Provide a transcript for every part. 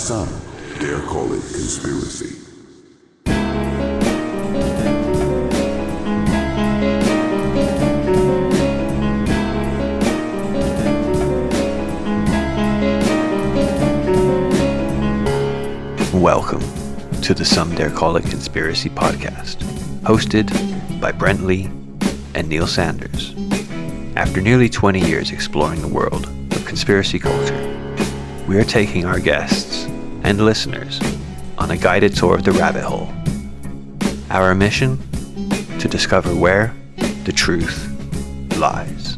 some dare call it conspiracy. Welcome to the Some Dare Call It Conspiracy podcast, hosted by Brent and Neil Sanders. After nearly 20 years exploring the world of conspiracy culture, we are taking our guests and listeners on a guided tour of the rabbit hole. Our mission? To discover where the truth lies.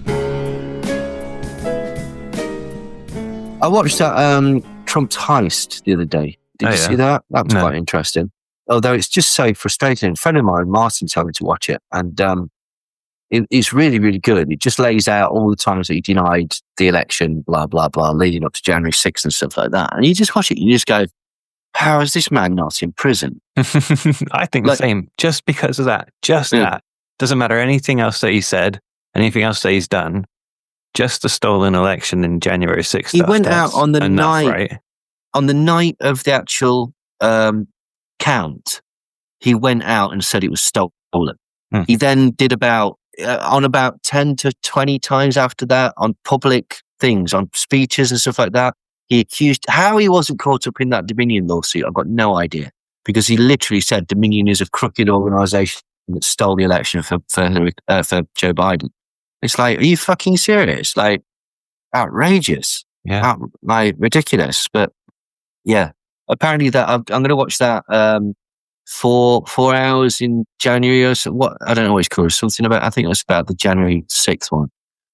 I watched that Trump's heist the other day. Did you see that? That was quite interesting. Although it's just so frustrating. A friend of mine, Martin, told me to watch it. And it's really, really good. It just lays out all the times that he denied the election, blah, blah, blah, leading up to January 6th and stuff like that. And you just watch it, you just go, how is this man not in prison? I think the same. Just because of that. That. Doesn't matter anything else that he said, anything else that he's done. Just the stolen election in January 6th. He went out on the night. Right? On the night of the actual count, he went out and said it was stolen. He then did about 10 to 20 times after that on public things, on speeches and stuff like that. He accused, how he wasn't caught up in that Dominion lawsuit, I've got no idea. Because he literally said Dominion is a crooked organisation that stole the election for Joe Biden. It's like, are you fucking serious? Like, outrageous. Yeah. Like, ridiculous. But yeah, apparently that I'm going to watch that 4 hours in January or so. What, I don't know what it's called. Something about, I think it was about the January 6th one.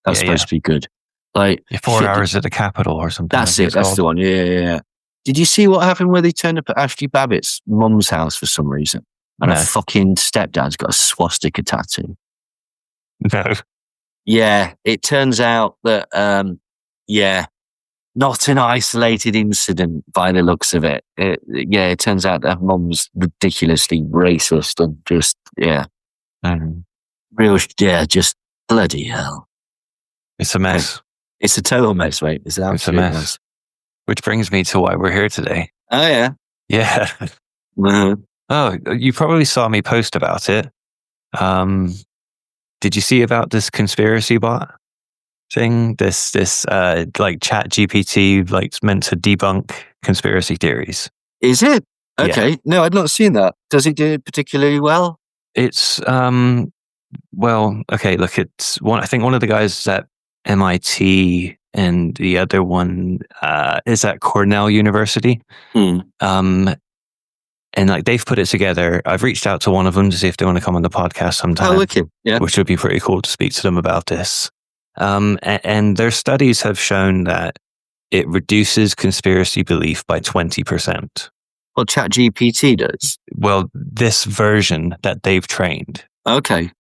That's supposed to be good. Like 4 hours at the Capitol or something. That's it. That's the one. Yeah. Did you see what happened where they turned up at Ashley Babbitt's mum's house for some reason? And her fucking stepdad's got a swastika tattoo. No. Yeah, it turns out that, not an isolated incident by the looks of it. It turns out that mum's ridiculously racist and just, just bloody hell. It's a mess. It's a total mess, mate. It's an absolute mess. Which brings me to why we're here today. Oh, yeah? Yeah. Oh, you probably saw me post about it. Did you see about this conspiracy bot thing? This like chat GPT, like meant to debunk conspiracy theories. Is it? Okay. Yeah. No, I'd not seen that. Does it do it particularly well? It's well, okay, look, it's one, I think one of the guys at MIT and the other one is at Cornell University. And like they've put it together. I've reached out to one of them to see if they want to come on the podcast sometime. Oh, wicked. Yeah. Which would be pretty cool to speak to them about this. And their studies have shown that it reduces conspiracy belief by 20%. Well, ChatGPT does. Well, this version that they've trained. Okay.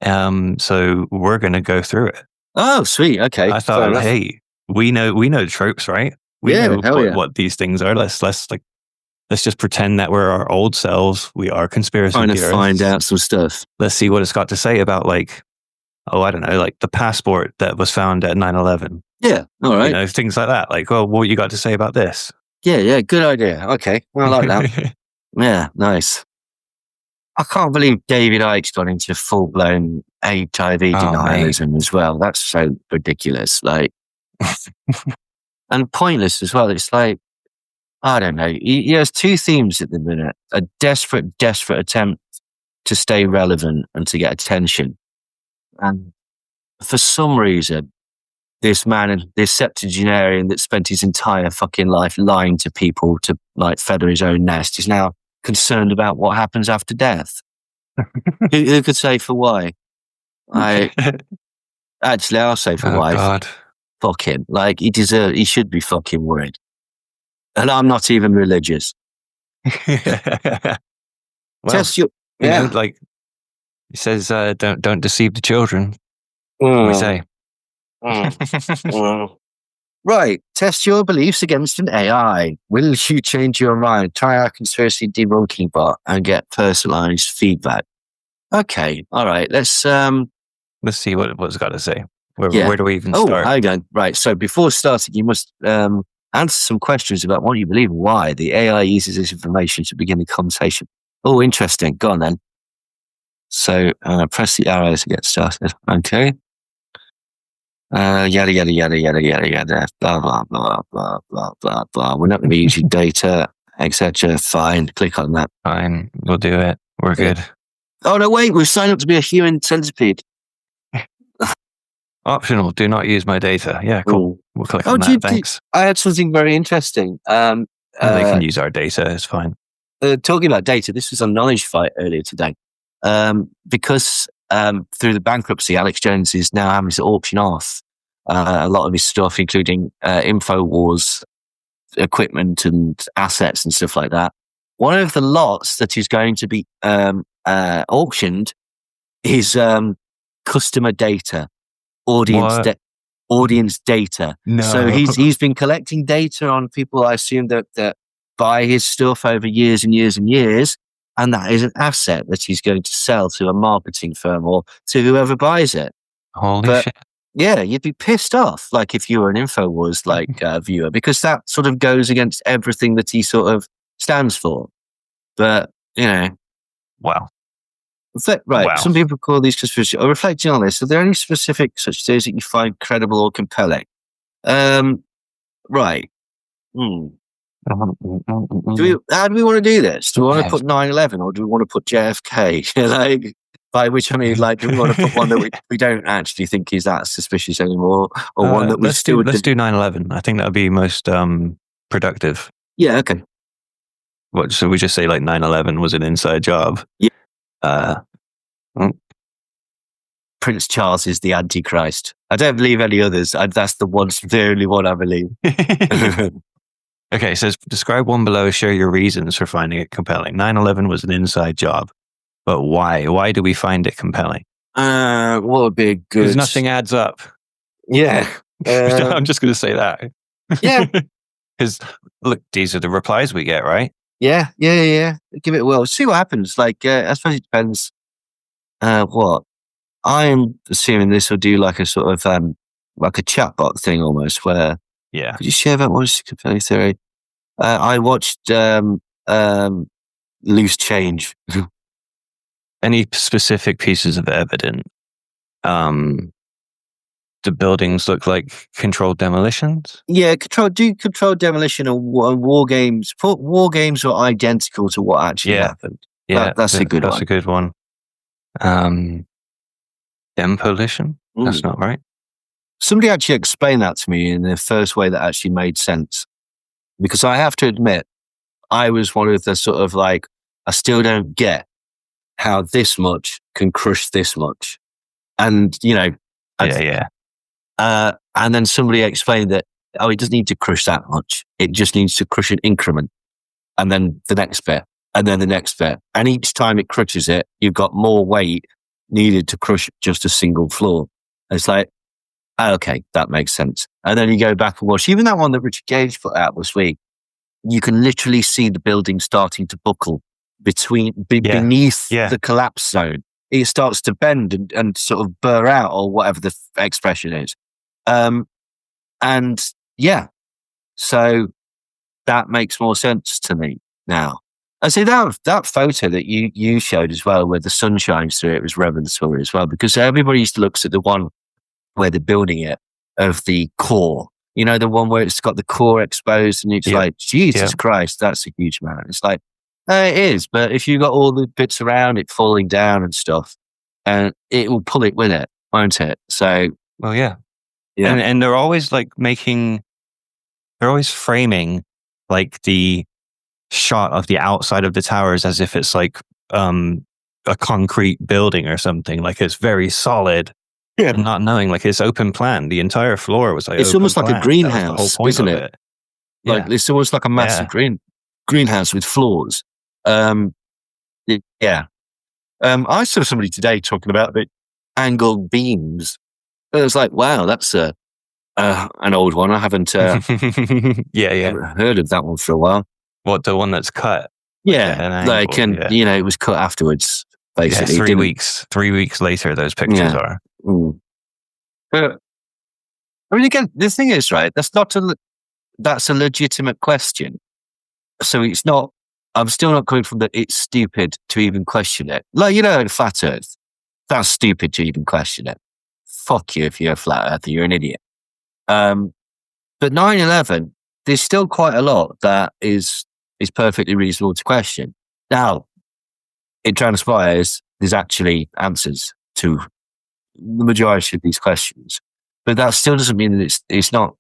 So we're going to go through it. Oh, sweet. Okay. I thought, hey, we know tropes, right? We know what these things are. Let's just pretend that we're our old selves. We are conspiracy theorists. Trying to find out some stuff. Let's see what it's got to say about I don't know, like the passport that was found at 9/11. Yeah, all right. You know, things like that. Like, well, what you got to say about this? Yeah, good idea. Okay, well, I like that. Yeah, nice. I can't believe David Icke's gone into full-blown HIV denialism as well. That's so ridiculous. Like, and pointless as well. It's like, I don't know. He has two themes at the minute. A desperate attempt to stay relevant and to get attention. And for some reason, this man, this septuagenarian that spent his entire fucking life lying to people to like feather his own nest is now concerned about what happens after death. who could say for why? Actually, I'll say for why. God. Fuck him. Like, he should be fucking worried. And I'm not even religious. Well, Test your... You know, like, he says, don't deceive the children. We say. Right. Test your beliefs against an AI. Will you change your mind? Try our conspiracy debunking bot and get personalized feedback. Okay. All right. Let's see what it's got to say. Where do we even start? Hang on. Right. So before starting, you must Answer some questions about what you believe and why the AI uses this information to begin the conversation. Oh, interesting. Go on then. So press the arrow to get started. Okay. Yada, yada, yada, yada, yada, yada. Blah, blah, blah, blah, blah, blah, blah. We're not going to be using data, etc. Fine. Click on that. Fine. We'll do it. We're good. Oh, no, wait. We've signed up to be a human centipede. Optional. Do not use my data. Yeah, cool. We'll click on that. Thanks. I had something very interesting. They can use our data. It's fine. Talking about data, this was on Knowledge Fight earlier today. Because through the bankruptcy, Alex Jones is now having to auction off a lot of his stuff, including InfoWars equipment and assets and stuff like that. One of the lots that is going to be auctioned is customer data, audience data. No. So he's been collecting data on people, I assume, that buy his stuff over years and years and years. And that is an asset that he's going to sell to a marketing firm or to whoever buys it. Holy shit. Yeah, you'd be pissed off, like if you were an InfoWars viewer, because that sort of goes against everything that he sort of stands for. But, wow. Right. Wow. Some people call these conspiracy. Or reflecting on this, are there any specific such theories that you find credible or compelling? Right. How do we want to do this? Do we want to put 9/11 or do we want to put JFK? By which I mean, do we want to put one that we don't actually think is that suspicious anymore, or one that we let's do 9/11. I think that would be most productive. Yeah. Okay. What? So we just say 9/11 was an inside job. Yeah. Prince Charles is the Antichrist. I don't believe any others. That's the only one I believe. Okay, it says, describe one below, share your reasons for finding it compelling. 9/11 was an inside job, but why? Why do we find it compelling? What would be a good... Because nothing adds up. Yeah. I'm just going to say that. Yeah. Because, look, these are the replies we get, right? Yeah. Give it a whirl. See what happens. I suppose it depends what. I'm assuming this will do like a sort of, like a chatbot thing almost, where... Yeah. Could you share about what is a compelling theory? I watched Loose Change. Any specific pieces of evidence? The buildings look like controlled demolitions? Yeah, controlled demolition or war games. War games are identical to what actually happened. Yeah, that's a good one. That's a good one. Demolition? That's not right. Somebody actually explained that to me in the first way that actually made sense. Because I have to admit, I was one of the sort of I still don't get how this much can crush this much. And, and then somebody explained that, it doesn't need to crush that much. It just needs to crush an increment. And then the next bit, and then the next bit. And each time it crushes it, you've got more weight needed to crush just a single floor. And it's okay, that makes sense. And then you go back and watch even that one that Richard Gage put out this week. You can literally see the building starting to buckle beneath the collapse zone. It starts to bend and sort of burr out, or whatever the expression is. So that makes more sense to me now. I see that photo that you showed as well, where the sun shines through it, was revelatory as well, because everybody looks at the one where they're building it, of the core, the one where it's got the core exposed, and it's Jesus Christ, that's a huge amount. It's it is, but if you got all the bits around it falling down and stuff, and it will pull it with it, won't it? So, well, yeah. And they're always they're always framing the shot of the outside of the towers as if it's a concrete building or something, it's very solid. Yeah, not knowing it's open plan. The entire floor was it's almost like a greenhouse, isn't it? It's almost like a massive greenhouse with floors. I saw somebody today talking about the angled beams. I was wow, that's an old one. I haven't heard of that one for a while. What, the one that's cut? Yeah, it was cut afterwards. Basically, 3 weeks. 3 weeks later, those pictures are. But I mean, again, the thing is, right? That's not to that's a legitimate question. So it's not, I'm still not coming from that it's stupid to even question it. Like, flat earth, that's stupid to even question it. Fuck you if you're a flat earther, you're an idiot. But 9/11, there's still quite a lot that is perfectly reasonable to question. Now, it transpires there's actually answers to the majority of these questions, but that still doesn't mean that it's not.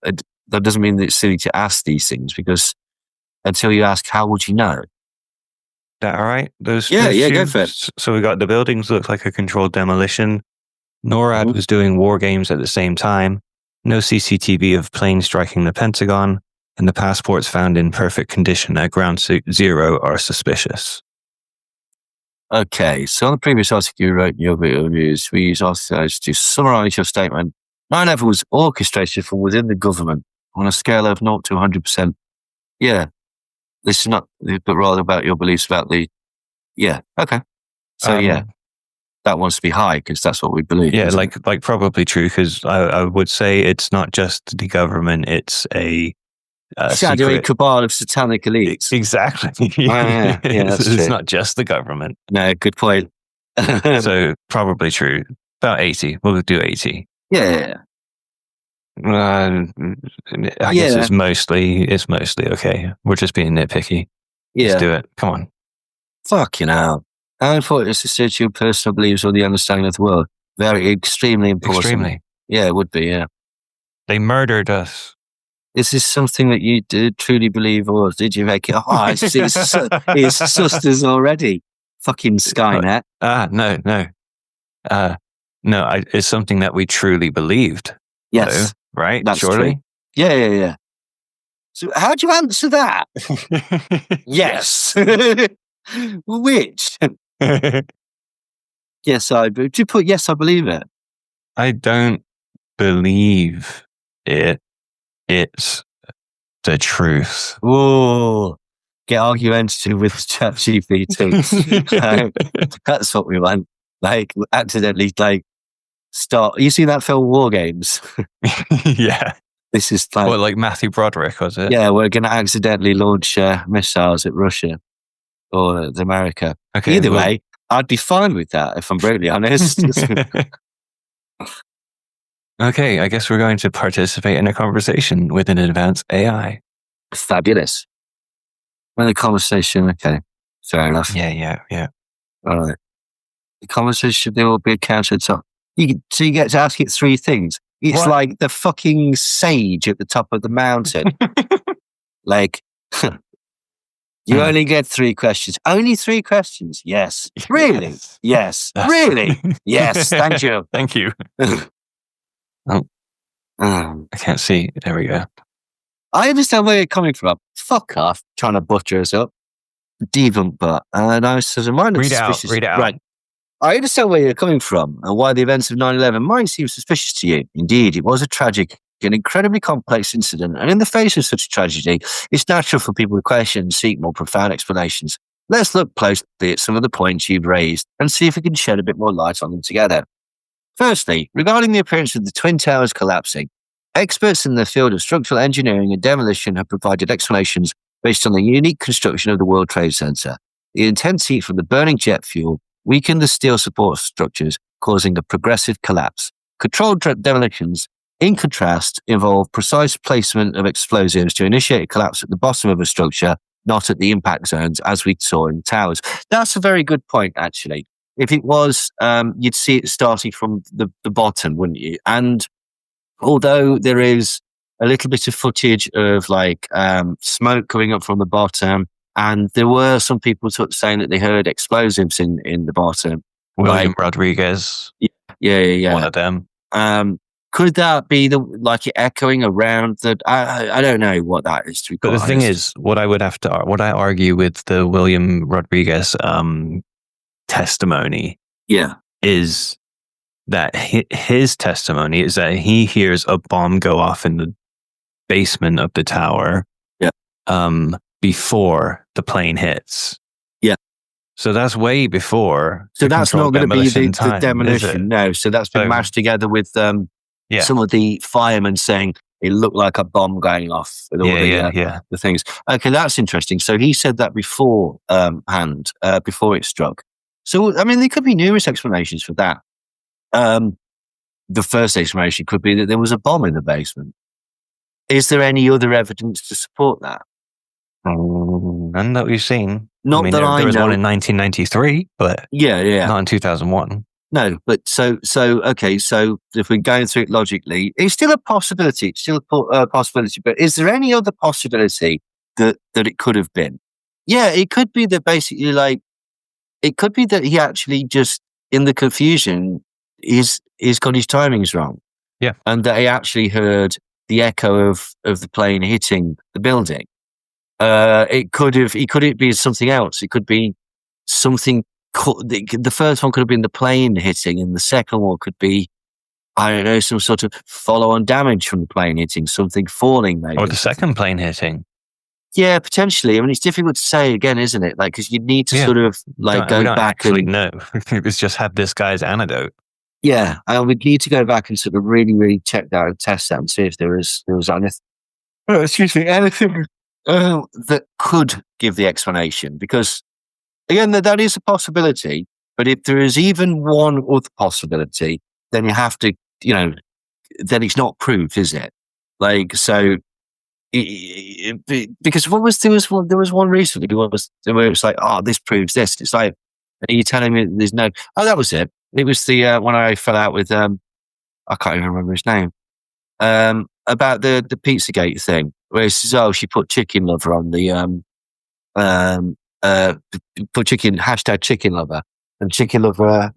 That doesn't mean that it's silly to ask these things, because until you ask, how would you know? That all right? Those go two. for it. So we got the buildings look like a controlled demolition. NORAD was doing war games at the same time. No CCTV of planes striking the Pentagon, and the passports found in perfect condition at ground zero are suspicious. Okay, so on the previous article you wrote in your video news, we use articles to summarize your statement. 9/11 was orchestrated from within the government on a scale of 0 to 100%. Yeah, this is not, but rather about your beliefs about the. Yeah, okay. So that wants to be high because that's what we believe. Yeah, like probably true, because I would say it's not just the government; it's a shadowy cabal of satanic elites. Exactly. Yeah, that's it's true. not just the government. No, good point. So probably true. About 80. We'll do 80. Yeah. I guess it's mostly okay. We're just being nitpicky. Yeah. Let's do it. Come on. Fucking hell. How important is to search your personal beliefs or the understanding of the world? Very, extremely important. Extremely. Yeah, it would be, yeah. They murdered us. Is this something that you did truly believe, or did you make it? Oh, it's sisters already. Fucking Skynet. No, it's something that we truly believed. Yes. So, right? That's surely? True. Yeah. So how do you answer that? Yes. Which? Yes, do you put yes, I believe it? I don't believe it. It's the truth. Whoa. Get argumentative with ChatGPT. That's what we want. Like, accidentally, start. You seen that film War Games? Yeah. This is like Matthew Broderick, was it? Yeah, we're going to accidentally launch missiles at Russia or at America. Okay, Either way, I'd be fine with that, if I'm brutally honest. Okay, I guess we're going to participate in a conversation with an advanced AI. Fabulous. Well, the conversation, okay, fair enough. Yeah. All right. The conversation, there will be a counter top. So you get to ask it 3 things. It's like the fucking sage at the top of the mountain. You only get 3 questions. Only 3 questions. Yes. Really? Yes. Really? Yes. Thank you. Thank you. I can't see. There we go. I understand where you're coming from. Fuck off, trying to butcher us up. DebunkBot. And I was reminded. Read out. Right. I understand where you're coming from and why the events of 9/11 might seem suspicious to you. Indeed, it was a tragic and incredibly complex incident. And in the face of such a tragedy, it's natural for people to question and seek more profound explanations. Let's look closely at some of the points you've raised and see if we can shed a bit more light on them together. Firstly, regarding the appearance of the Twin Towers collapsing, experts in the field of structural engineering and demolition have provided explanations based on the unique construction of the World Trade Center. The intense heat from the burning jet fuel weakened the steel support structures, causing a progressive collapse. Controlled demolitions, in contrast, involve precise placement of explosives to initiate a collapse at the bottom of a structure, not at the impact zones, as we saw in the towers. That's a very good point, actually. If it was, you'd see it starting from the bottom, wouldn't you? And although there is a little bit of footage of smoke coming up from the bottom, and there were some people saying that they heard explosives in the bottom. William Rodriguez. Yeah. One of them. Could that be it echoing around that? I don't know what that is, to be quite honest. But the thing is, what I argue with the William Rodriguez testimony is that his testimony is that he hears a bomb go off in the basement of the tower before the plane hits. Yeah. So that's way before. So that's not going to be the demolition. No. So that's been mashed together with some of the firemen saying it looked like a bomb going off with all the things. Okay, that's interesting. So he said that beforehand, before it struck. So, I mean, there could be numerous explanations for that. The first explanation could be that there was a bomb in the basement. Is there any other evidence to support that? None that we've seen. Not that I know. There was one in 1993, but not in 2001. No, but so okay. So if we're going through it logically, it's still a possibility. It's still a possibility. But is there any other possibility that it could have been? Yeah, it could be that basically, like, it could be that he actually just in the confusion he's got his timings wrong. Yeah, and that he actually heard the echo of the plane hitting the building. It could be something else. It could be something. The first one could have been the plane hitting, and the second one could be, I don't know, some sort of follow-on damage from the plane hitting, something falling, maybe. Or the second plane hitting. Yeah, potentially. I mean, it's difficult to say again, isn't it? Like, because you need to sort of like go back and no. It's just had this guy's anecdote. Yeah, and we need to go back and sort of really, really check that and test that and see if there was anything. Oh, excuse me, anything that could give the explanation, because again, that is a possibility. But if there is even one other possibility, then you have to, then it's not proof, is it? Like, so, because there was one recently where it's like, oh, this proves this. It's like, are you telling me there's no? Oh, that was it. It was the when I fell out with I can't even remember his name. About the Pizzagate thing, where he says, "Oh, she put chicken lover on the put #chicken lover," and chicken lover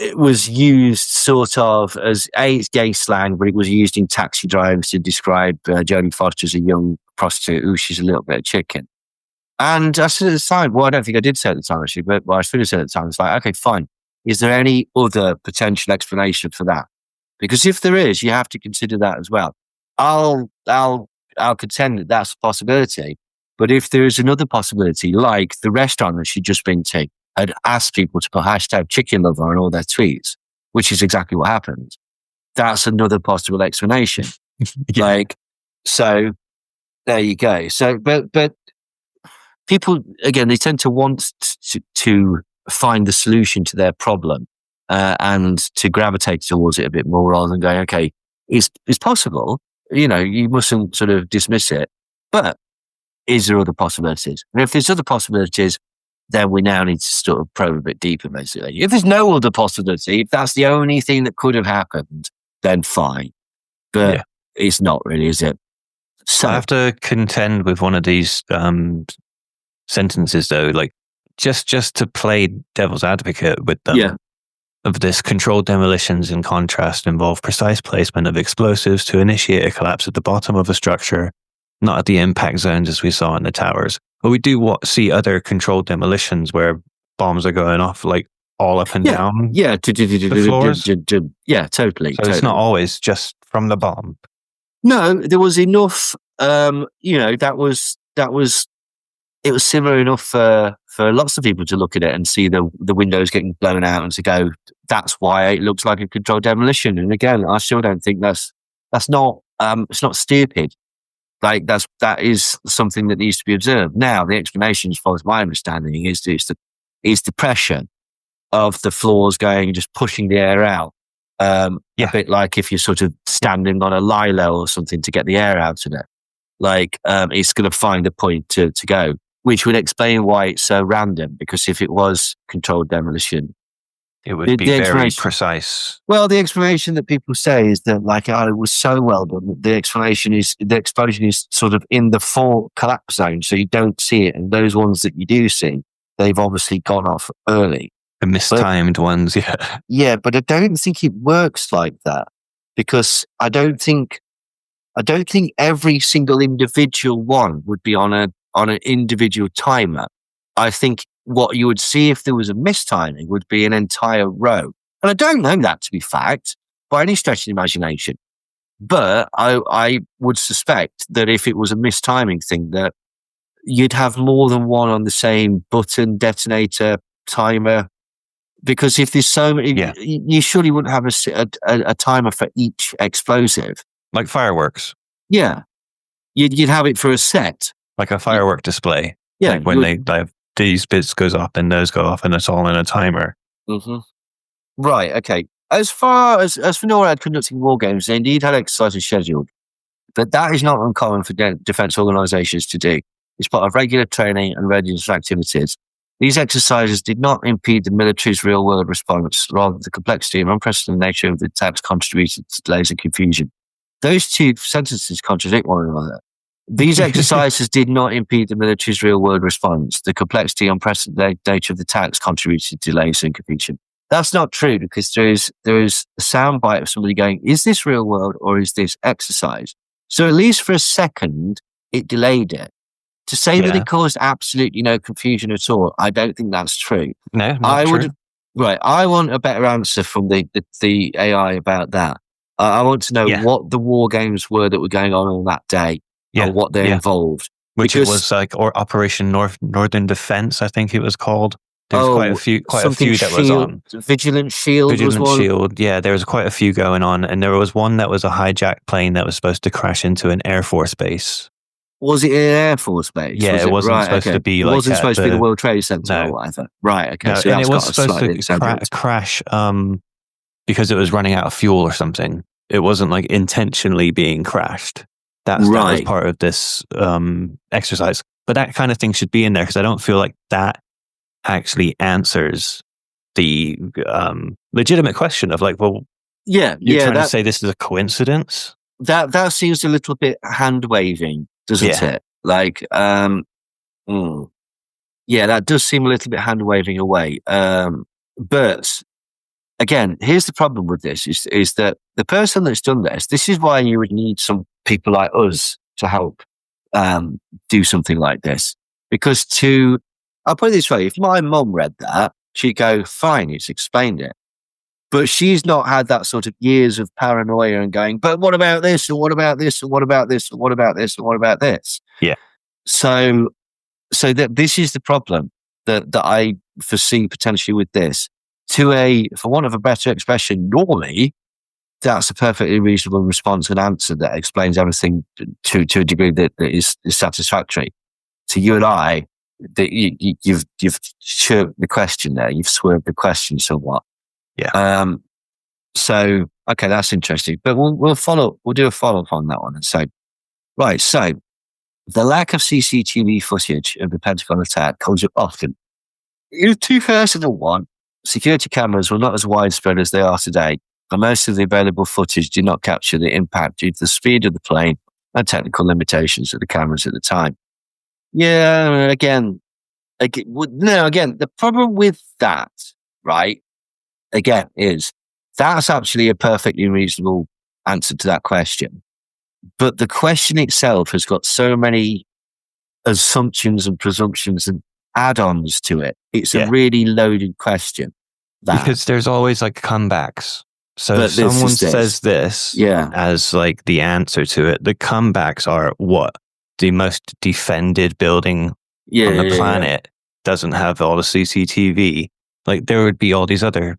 it was used sort of as it's gay slang, but it was used in Taxi Drivers to describe Jodie Foster as a young prostitute who she's a little bit of chicken. And I said at the time, well, I don't think I did say at the time actually, but I should have said at the time, it's like, okay, fine. Is there any other potential explanation for that? Because if there is, you have to consider that as well. I'll contend that that's a possibility. But if there is another possibility, like the restaurant that she'd just been to had asked people to put #chicken lover on all their tweets, which is exactly what happened, that's another possible explanation. Yeah. Like, so there you go. So, but people, again, they tend to want to find the solution to their problem and to gravitate towards it a bit more rather than going, okay, it's possible, you mustn't sort of dismiss it, but is there other possibilities? And if there's other possibilities, then we now need to sort of probe a bit deeper, basically. If there's no other possibility, if that's the only thing that could have happened, then fine. But it's not really, is it? So I have to contend with one of these sentences, though, like just to play devil's advocate with them. Yeah. Of this, controlled demolitions, in contrast, involve precise placement of explosives to initiate a collapse at the bottom of a structure, not at the impact zones as we saw in the towers. But we do see other controlled demolitions where bombs are going off like all up and down. Yeah, the floors. Yeah, totally. So it's not always just from the bomb. No, there was enough. It was similar enough for lots of people to look at it and see the windows getting blown out and to go, that's why it looks like a controlled demolition. And again, I still don't think that's not it's not stupid. Like that is something that needs to be observed. Now, the explanation, as far as my understanding, is the pressure of the floors going, just pushing the air out. A bit like if you're sort of standing on a lilo or something to get the air out of it. Like it's going to find a point to go, which would explain why it's so random. Because if it was controlled demolition, it would be very precise. Well, the explanation that people say is that, like, it was so well done. The explanation is the explosion is sort of in the full collapse zone, so you don't see it. And those ones that you do see, they've obviously gone off early. The mistimed ones, yeah. Yeah, but I don't think it works like that, because I don't think every single individual one would be on an individual timer. I think what you would see if there was a mistiming would be an entire row. And I don't know that to be fact by any stretch of the imagination. But I would suspect that if it was a mistiming thing, that you'd have more than one on the same button, detonator, timer. Because if there's so many, you surely wouldn't have a timer for each explosive. Like fireworks. Yeah. You'd have it for a set. Like a firework display. Yeah. Like when these bits goes up and those go off and it's all in a timer. Mm-hmm. Right, okay. As far as for NORAD conducting war games, they indeed had exercises scheduled. But that is not uncommon for defence organisations to do. It's part of regular training and readiness activities. These exercises did not impede the military's real-world response. Rather, the complexity and unprecedented nature of the attacks contributed to delays and confusion. Those two sentences contradict one another. These exercises did not impede the military's real-world response. The complexity and unprecedented nature of the attacks contributed to delays and confusion. That's not true, because there is a soundbite of somebody going, is this real world or is this exercise? So at least for a second, it delayed it. To say that it caused absolutely no confusion at all, I don't think that's true. No, not true. Right. I want a better answer from the AI about that. I want to know what the war games were that were going on that day and what they involved. Which it was like, or Operation Northern Defense, I think it was called. There was quite a few that was on. Vigilant Shield was one. Shield, yeah, there was quite a few going on, and there was one that was a hijacked plane that was supposed to crash into an Air Force base. Was it in an Air Force base? Yeah, it wasn't supposed to be like. It wasn't supposed to be the World Trade Center or whatever. Right, okay. No, so and it was supposed to crash because it was running out of fuel or something. It wasn't like intentionally being crashed. That was part of this exercise. But that kind of thing should be in there, because I don't feel like that actually answers the legitimate question of like, well, you're trying to say this is a coincidence? That seems a little bit hand waving, doesn't it? Like, that does seem a little bit hand waving away. But again, here's the problem with this: is that the person that's done this is why you would need some people like us to help do something like this, because I'll put it this way, if my mum read that, she'd go, fine, it's explained it. But she's not had that sort of years of paranoia and going, but what about this? And what about this? And what about this? And what about this? And what about this? Yeah. So that this is the problem that I foresee potentially with this. For want of a better expression, normally that's a perfectly reasonable response and answer that explains everything to a degree that is satisfactory. To you and I, you've shirked the question there. You've swerved the question somewhat. Yeah. So okay, that's interesting. But we'll do a follow up on that one and say, right. So the lack of CCTV footage of the Pentagon attack comes up often. In 2001, security cameras were not as widespread as they are today, and most of the available footage did not capture the impact due to the speed of the plane and technical limitations of the cameras at the time. Yeah, again, the problem with that, right, again, is that's actually a perfectly reasonable answer to that question. But the question itself has got so many assumptions and presumptions and add-ons to it. It's a really loaded question. Because there's always like comebacks. So if someone says this as like the answer to it, the comebacks are what? The most defended building on the planet doesn't have all the CCTV. Like there would be all these other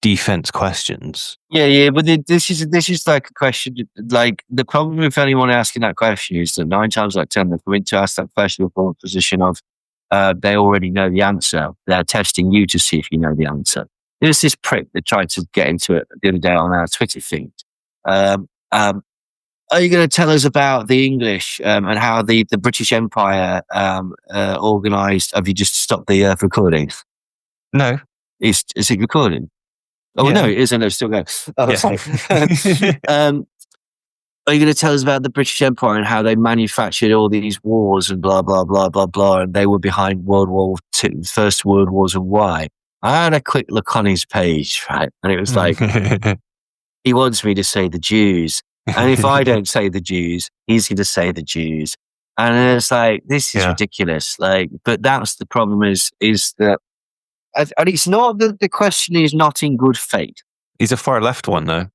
defense questions. But this is like a question. Like the problem with anyone asking that question is that 9 times out of 10 they're going to ask that question from a position of they already know the answer. They're testing you to see if you know the answer. There's this prick that tried to get into it the other day on our Twitter feed. Are you going to tell us about the English and how the British Empire organised? Have you just stopped the recording? No. Is it recording? Oh, no, it isn't. It's still going. Oh, sorry. Are you going to tell us about the British Empire and how they manufactured all these wars and blah, blah, blah, blah, blah, and they were behind World War II, First World Wars, and why? I had a quick look on his page, right? And it was like, he wants me to say the Jews. And if I don't say the Jews, he's going to say the Jews. And it's like, this is ridiculous. Like, but that's the problem is that, and it's not that the question is not in good faith. He's a far left one, though.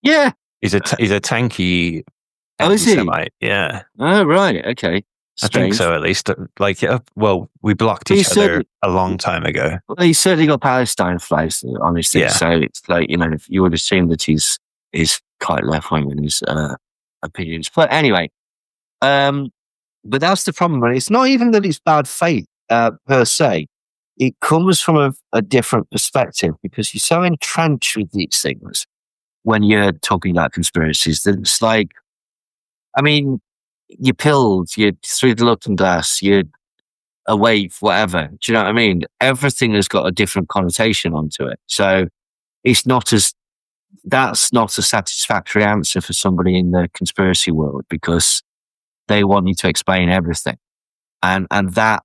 Yeah. He's a tanky is he? Semite. Yeah. Oh, right. Okay. Strange. I think so, at least. Like, well, we blocked each other a long time ago. Well, he's certainly got Palestine flags on his thing. So it's like, if you would assume that he's quite left wing in his opinions. But anyway, but that's the problem. And it's not even that it's bad faith per se. It comes from a different perspective because you're so entrenched with these things when you're talking about conspiracies that it's like, I mean, you're pilled, you're through the looking glass, you're a wave, whatever. Do you know what I mean? Everything has got a different connotation onto it. So that's not a satisfactory answer for somebody in the conspiracy world because they want you to explain everything. And that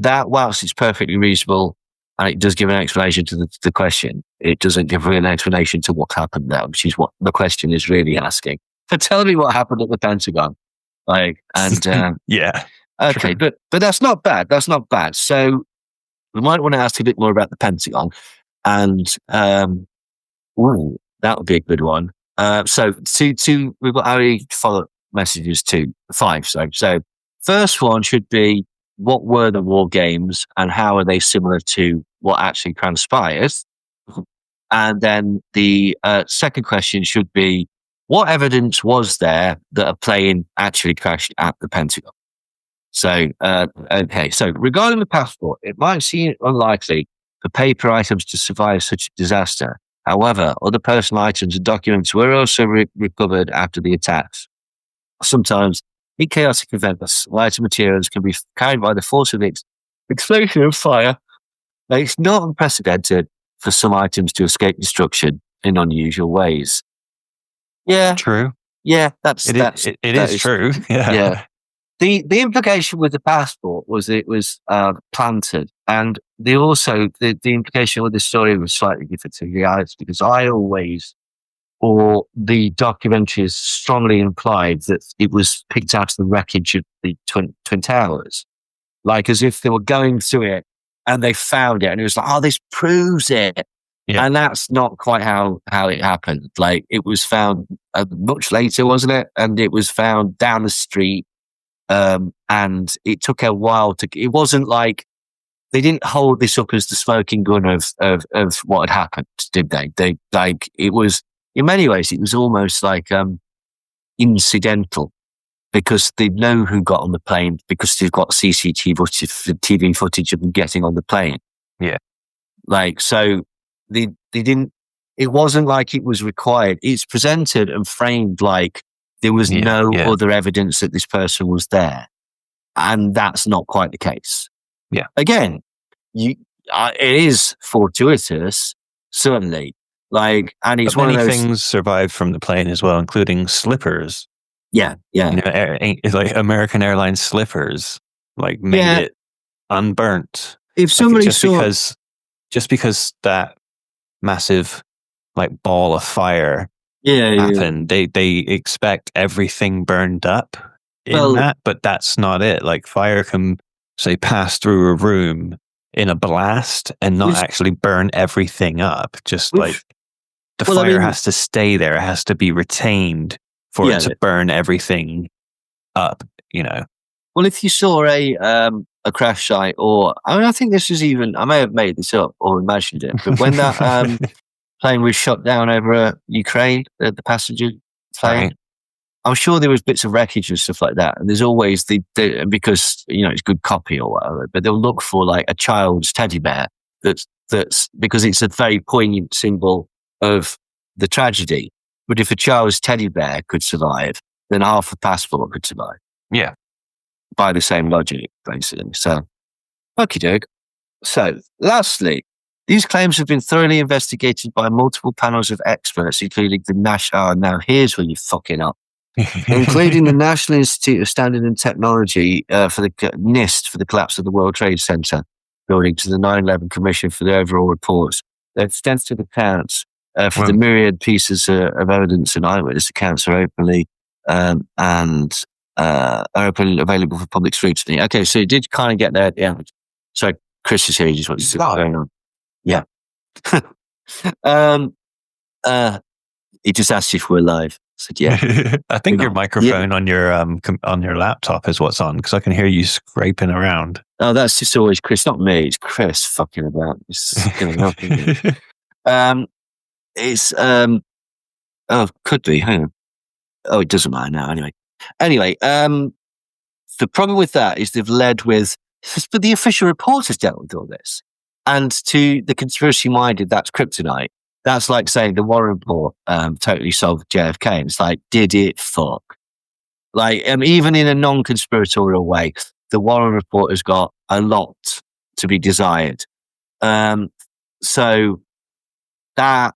whilst it's perfectly reasonable and it does give an explanation to the question, it doesn't give an explanation to what happened there, which is what the question is really asking. So tell me what happened at the Pentagon. Yeah. Okay, but that's not bad. That's not bad. So we might want to ask a bit more about the Pentagon, and that would be a good one. So we've got our follow-up messages to 5. So first one should be, what were the war games and how are they similar to what actually transpired? And then the second question should be, what evidence was there that a plane actually crashed at the Pentagon? So, okay. So regarding the passport, it might seem unlikely for paper items to survive such a disaster. However, other personal items and documents were also recovered after the attacks. Sometimes, in chaotic events, lighter materials can be carried by the force of explosion and fire. Now, it's not unprecedented for some items to escape destruction in unusual ways. Yeah. True. Yeah, it is true. Yeah. The implication with the passport was it was planted, and the implication with the story was slightly different to reality because or the documentaries strongly implied that it was picked out of the wreckage of the Twin Towers, like as if they were going through it and they found it, and it was like, oh, this proves it. Yeah. And that's not quite how it happened. Like, it was found much later, wasn't it? And it was found down the street. And it took a while it wasn't like they didn't hold this up as the smoking gun of what had happened, did they? It was, in many ways, it was almost like, incidental because they know who got on the plane because they've got CCTV footage of them getting on the plane. Yeah. Like, so they didn't, it wasn't like it was required. It's presented and framed like there was no other evidence that this person was there. And that's not quite the case. Yeah. Again, it is fortuitous, certainly. Like, and it's one of those things survived from the plane as well, including slippers. Yeah. You know, like American Airlines slippers, like made it unburnt. If somebody just because that massive like ball of fire happened, they expect everything burned up in that, but that's not it. Like, fire can say pass through a room in a blast and not actually burn everything up. Just like the fire has to stay there, it has to be retained for it to burn everything up, you know. Well, if you saw a crash site, or I think this was even, I may have made this up or imagined it, but when that plane was shot down over Ukraine, the passenger plane, right. I'm sure there was bits of wreckage and stuff like that. And there's always because, you know, it's good copy or whatever, but they'll look for like a child's teddy bear that's because it's a very poignant symbol of the tragedy. But if a child's teddy bear could survive, then half a passport could survive. Yeah. By the same logic, basically. So, okie doke. So, lastly, these claims have been thoroughly investigated by multiple panels of experts, including the National. Now, here's where you fucking up. Including the National Institute of Standard and Technology for the NIST for the collapse of the World Trade Center building, to the 9/11 Commission for the overall reports. Their extensive accounts for the myriad pieces of evidence and eyewitness accounts are openly available for public scrutiny. Okay, so you did kind of get there at the end. So Chris is here. He just wants to see what's going on. Yeah. He just asked if we're live. I said, yeah. I think your microphone on your laptop is what's on, because I can hear you scraping around. Oh, that's just always Chris, not me. It's Chris fucking about. It's going to help. Oh, could be. Hang on. Oh, it doesn't matter now. Anyway, the problem with that is they've led with, but the official report has dealt with all this. And to the conspiracy minded, that's kryptonite. That's like saying the Warren report totally solved JFK. And it's like, did it fuck? Like, even in a non-conspiratorial way, the Warren report has got a lot to be desired. So that,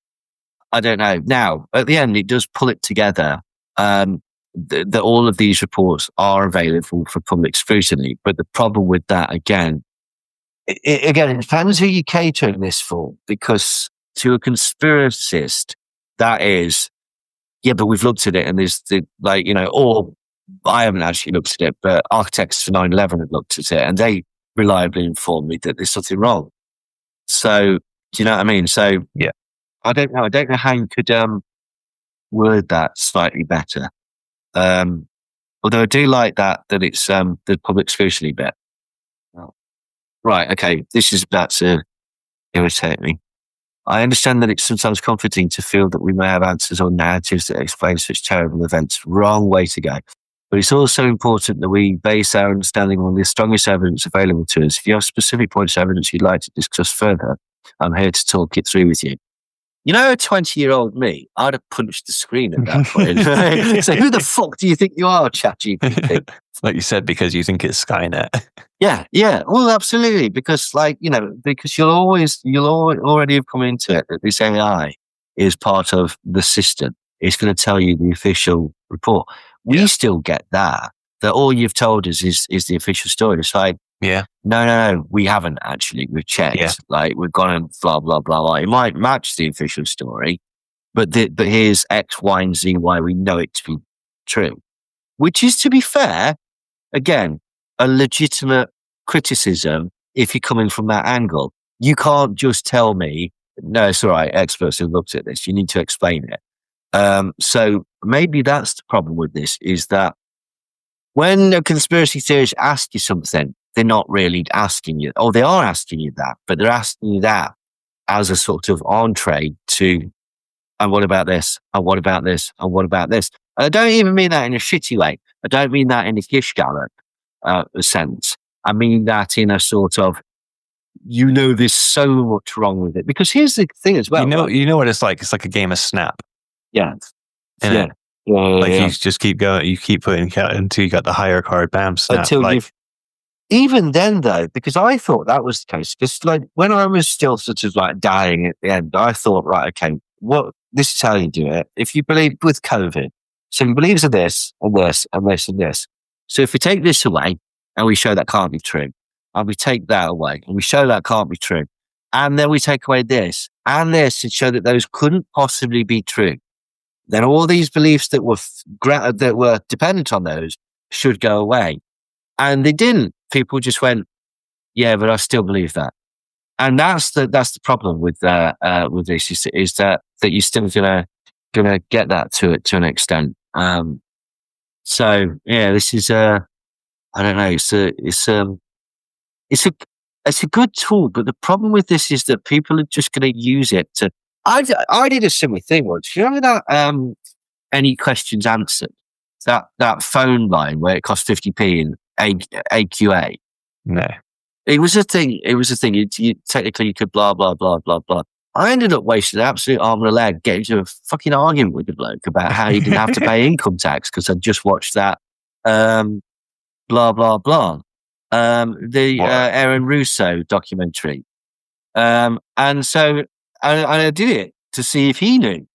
I don't know. Now, at the end, it does pull it together. That all of these reports are available for public scrutiny. But the problem with that, again, it depends who you're catering this for. Because to a conspiracist, that is, yeah, but we've looked at it and there's or I haven't actually looked at it, but architects for 9/11 have looked at it and they reliably informed me that there's something wrong. So, do you know what I mean? So, yeah, I don't know. I don't know how you could word that slightly better. Although I do like that it's the public scrutiny bit. Right, okay, this is about to irritate me. I understand that it's sometimes comforting to feel that we may have answers or narratives that explain such terrible events. Wrong way to go. But it's also important that we base our understanding on the strongest evidence available to us. If you have specific points of evidence you'd like to discuss further, I'm here to talk it through with you. You know, a 20-year-old me, I'd have punched the screen at that point. Right? So who the fuck do you think you are, ChatGPT? Like you said, because you think it's Skynet. Yeah. Well, absolutely. Because because you'll already have come into it that this AI is part of the system. It's going to tell you the official report. We still get that all you've told us is the official story. It's like, no, we haven't actually. We've checked. Yeah. Like, we've gone and blah, blah, blah, blah. It might match the official story, but here's X, Y, and Z why we know it to be true. Which is, to be fair, again, a legitimate criticism if you're coming from that angle. You can't just tell me, no, it's all right, experts have looked at this. You need to explain it. So maybe that's the problem with this, is that when a conspiracy theorist asks you something, they're not really asking you, or they are asking you that, but they're asking you that as a sort of entree to, and what about this? And what about this? And what about this? And I don't even mean that in a shitty way. I don't mean that in a gish gallop sense. I mean that in a sort of, there's so much wrong with it. Because here's the thing as well. You know what it's like? It's like a game of Snap. Yeah. You just keep going. You keep putting until you got the higher card. Bam, snap. Until even then, though, because I thought that was the case. Because when I was still sort of like dying at the end, I thought, right, okay, this is how you do it. If you believe with COVID, so he believes in this and this and this and this. So if we take this away and we show that can't be true, and we take that away and we show that can't be true, and then we take away this and this and show that those couldn't possibly be true, then all these beliefs that were dependent on those should go away. And they didn't. People just went, yeah, but I still believe that. And that's the problem with this is that you're still gonna get that to an extent. So yeah, this is I don't know. It's a good tool, but the problem with this is that people are just going to use it to. I did a similar thing once. You know that any questions answered, that phone line where it cost 50p in AQA. No, it was a thing. You technically you could blah blah blah blah blah. I ended up wasting an absolute arm and a leg getting into a fucking argument with the bloke about how he didn't have to pay income tax because I'd just watched that blah blah blah. Aaron Russo documentary. And so I did it to see if he knew.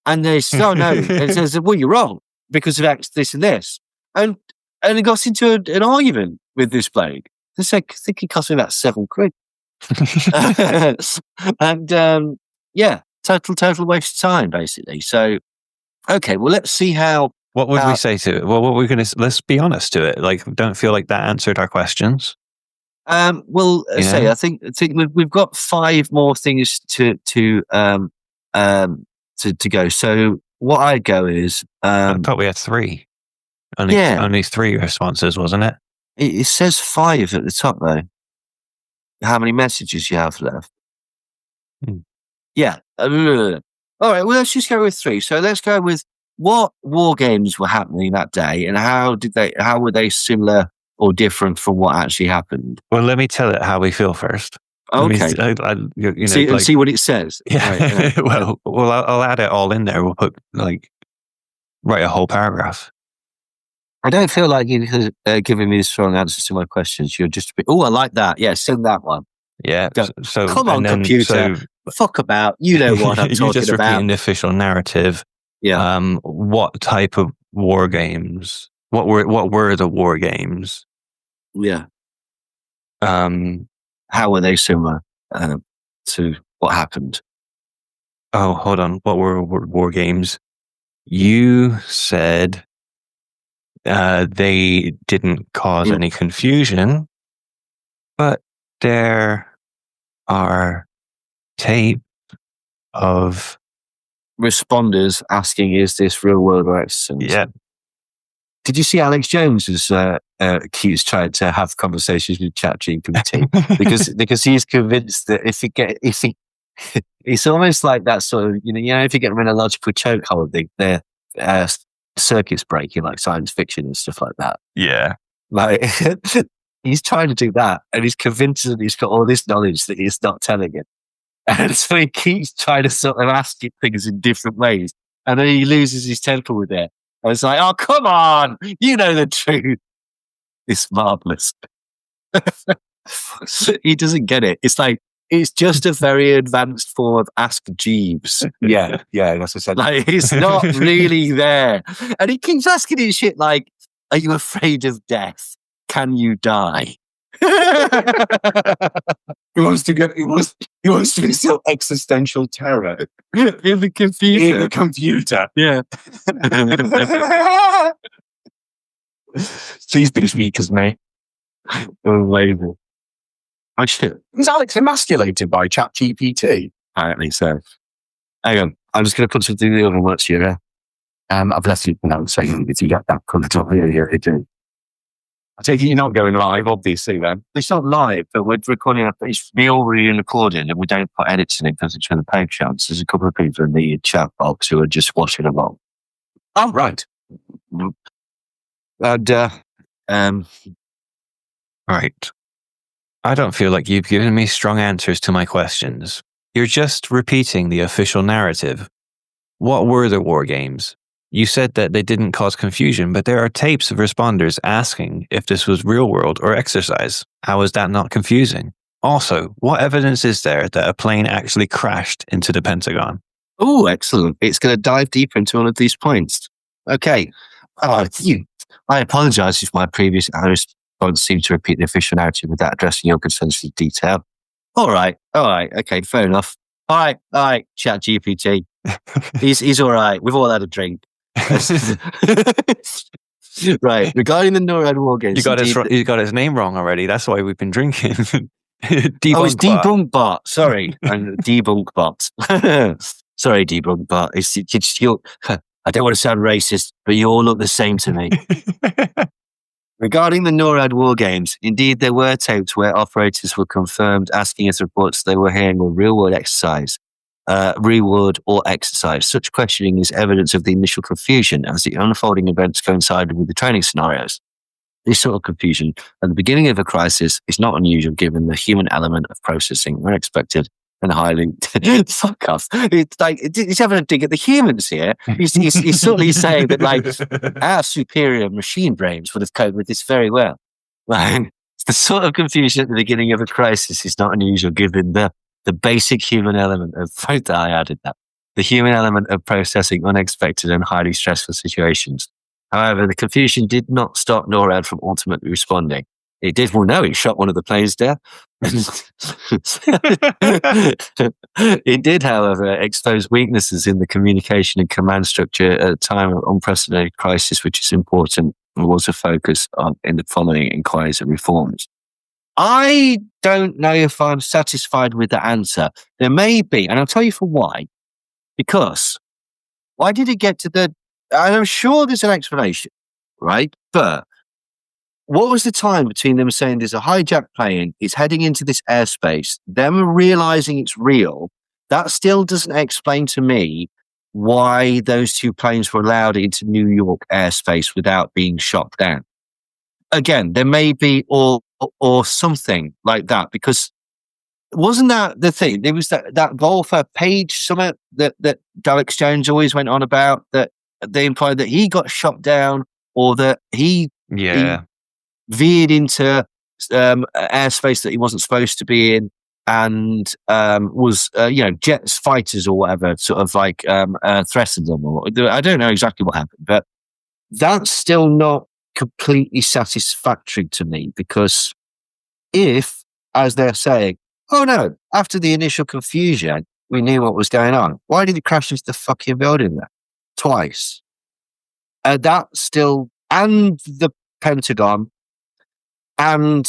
And they said, oh no. It says, well, you're wrong because of X, this and this. And it got into an argument with this bloke. I think it cost me about £7. And total waste of time, basically. So, okay, well, let's see how. What would we say to it? Well, what we're going to, let's be honest to it. Like, don't feel like that answered our questions. I think we've got 5 more things to go. So what I'd go is, I thought we had 3. Only 3 responses, wasn't it? It says 5 at the top though. How many messages you have left? Yeah. All right, well, let's just go with 3. So let's go with what war games were happening that day, and how were they similar or different from what actually happened? Well, let me tell it how we feel first. Okay. See what it says. Yeah. Right, well, I'll add it all in there. We'll put write a whole paragraph. I don't feel like you're giving me strong answers to my questions. You're just, I like that. Yeah, send that one. Yeah. So come on, computer. Fuck about. You know what I'm talking You're just about. repeating the official narrative. Yeah. What type of war games? What were the war games? Yeah. How were they similar to what happened? Oh, hold on. What were war games? You said they didn't cause any confusion, but there are tape of responders asking, "Is this real world or extant?" Yeah. Did you see Alex Jones has accused trying to have conversations with ChatGPT because he's convinced that if he it's almost like that sort of if you get them in a logical chokehold, their circuits breaking like science fiction and stuff like that. Yeah. Like he's trying to do that, and he's convinced that he's got all this knowledge that he's not telling it. And so he keeps trying to sort of ask it things in different ways. And then he loses his temper with it. And it's like, oh, come on. You know the truth. It's marvelous. He doesn't get it. It's like, it's just a very advanced form of Ask Jeeves. Yeah, that's what I said. Like, it's not really there. And he keeps asking it shit like, are you afraid of death? Can you die? He wants to instill existential terror in the computer. in the computer. Yeah. Please be as weak as me. Unbelievable. Oh shit. Was Alex emasculated by ChatGPT? Apparently so. Hang on. I'm just going to put something in the other words here. I've left you now saying if you get that covered up here, it do. I take it you're not going live, obviously, then. It's not live, but we're recording. It's me already recording, and we don't put edits in it because it's for the Patreon. So there's a couple of people in the chat box who are just watching along. Oh, right. And, Right. I don't feel like you've given me strong answers to my questions. You're just repeating the official narrative. What were the war games? You said that they didn't cause confusion, but there are tapes of responders asking if this was real world or exercise. How is that not confusing? Also, what evidence is there that a plane actually crashed into the Pentagon? oh, excellent. It's going to dive deeper into all of these points. Okay. I apologize if my previous response seemed to repeat the official narrative without addressing your concerns in detail. All right. Okay, fair enough. All right, ChatGPT. He's all right. We've all had a drink. Right. Regarding the NORAD war games, You got his name wrong already. That's why we've been drinking. It's DebunkBot. Sorry, DebunkBot. Sorry, DebunkBot. It's you. I don't want to sound racist, but you all look the same to me. Regarding the NORAD war games, indeed there were tapes where operators were confirmed asking if the reports they were hearing were real-world exercise. Reward or exercise. Such questioning is evidence of the initial confusion as the unfolding events coincided with the training scenarios. This sort of confusion at the beginning of a crisis is not unusual given the human element of processing, unexpected and highly... Fuck off. It's like, he's having a dig at the humans here. He's suddenly saying that like our superior machine brains would have coped with this very well. Like, the sort of confusion at the beginning of a crisis is not unusual given the basic human element of, I added that, the human element of processing unexpected and highly stressful situations. However, the confusion did not stop NORAD from ultimately responding. It did, well, no, it shot one of the planes down. It did, however, expose weaknesses in the communication and command structure at a time of unprecedented crisis, which is important and was a focus in the following inquiries and reforms. I don't know if I'm satisfied with the answer. There may be, and I'll tell you for why. Because why did it get to the... And I'm sure there's an explanation, right? But what was the time between them saying there's a hijacked plane, it's heading into this airspace, them realizing it's real, that still doesn't explain to me why those two planes were allowed into New York airspace without being shot down. Again, there may be or something like that, because wasn't that the thing? There was that golfer Page Summit that Alex Jones always went on about, that they implied that he got shot down, or that he veered into airspace that he wasn't supposed to be in, and was jets, fighters or whatever, sort of like threatened them. Or I don't know exactly what happened, but that's still not completely satisfactory to me, because if, as they're saying, oh no, after the initial confusion, we knew what was going on, why did it crash into the fucking building there twice? That still, and the Pentagon, and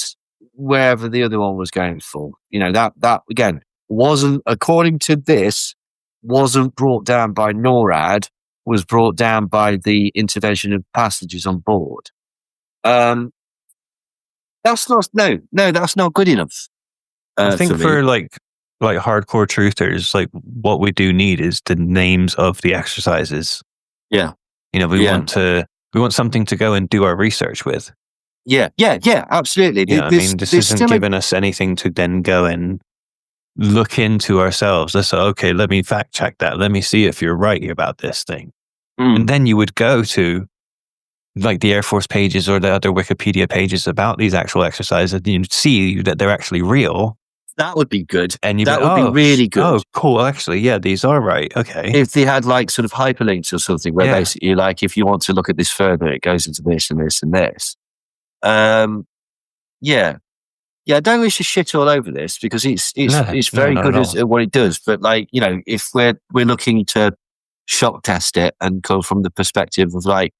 wherever the other one was going for, that again wasn't, according to this, wasn't brought down by NORAD, was brought down by the intervention of passengers on board. That's not that's not good enough. I think for like hardcore truthers, like what we do need is the names of the exercises. Yeah. We want something to go and do our research with. Yeah, absolutely. This isn't giving us anything to then go and look into ourselves. Let's say, okay, let me fact check that. Let me see if you're right about this thing. And then you would go to like the Air Force pages or the other Wikipedia pages about these actual exercises, and you'd see that they're actually real. That would be good. And that would be really good. Oh, cool. Actually, yeah, these are right. Okay. If they had like sort of hyperlinks or something where basically, like, if you want to look at this further, it goes into this and this and this. I don't wish to shit all over this, because it's very good at what it does. But like, if we're looking to shock test it and come from the perspective of like,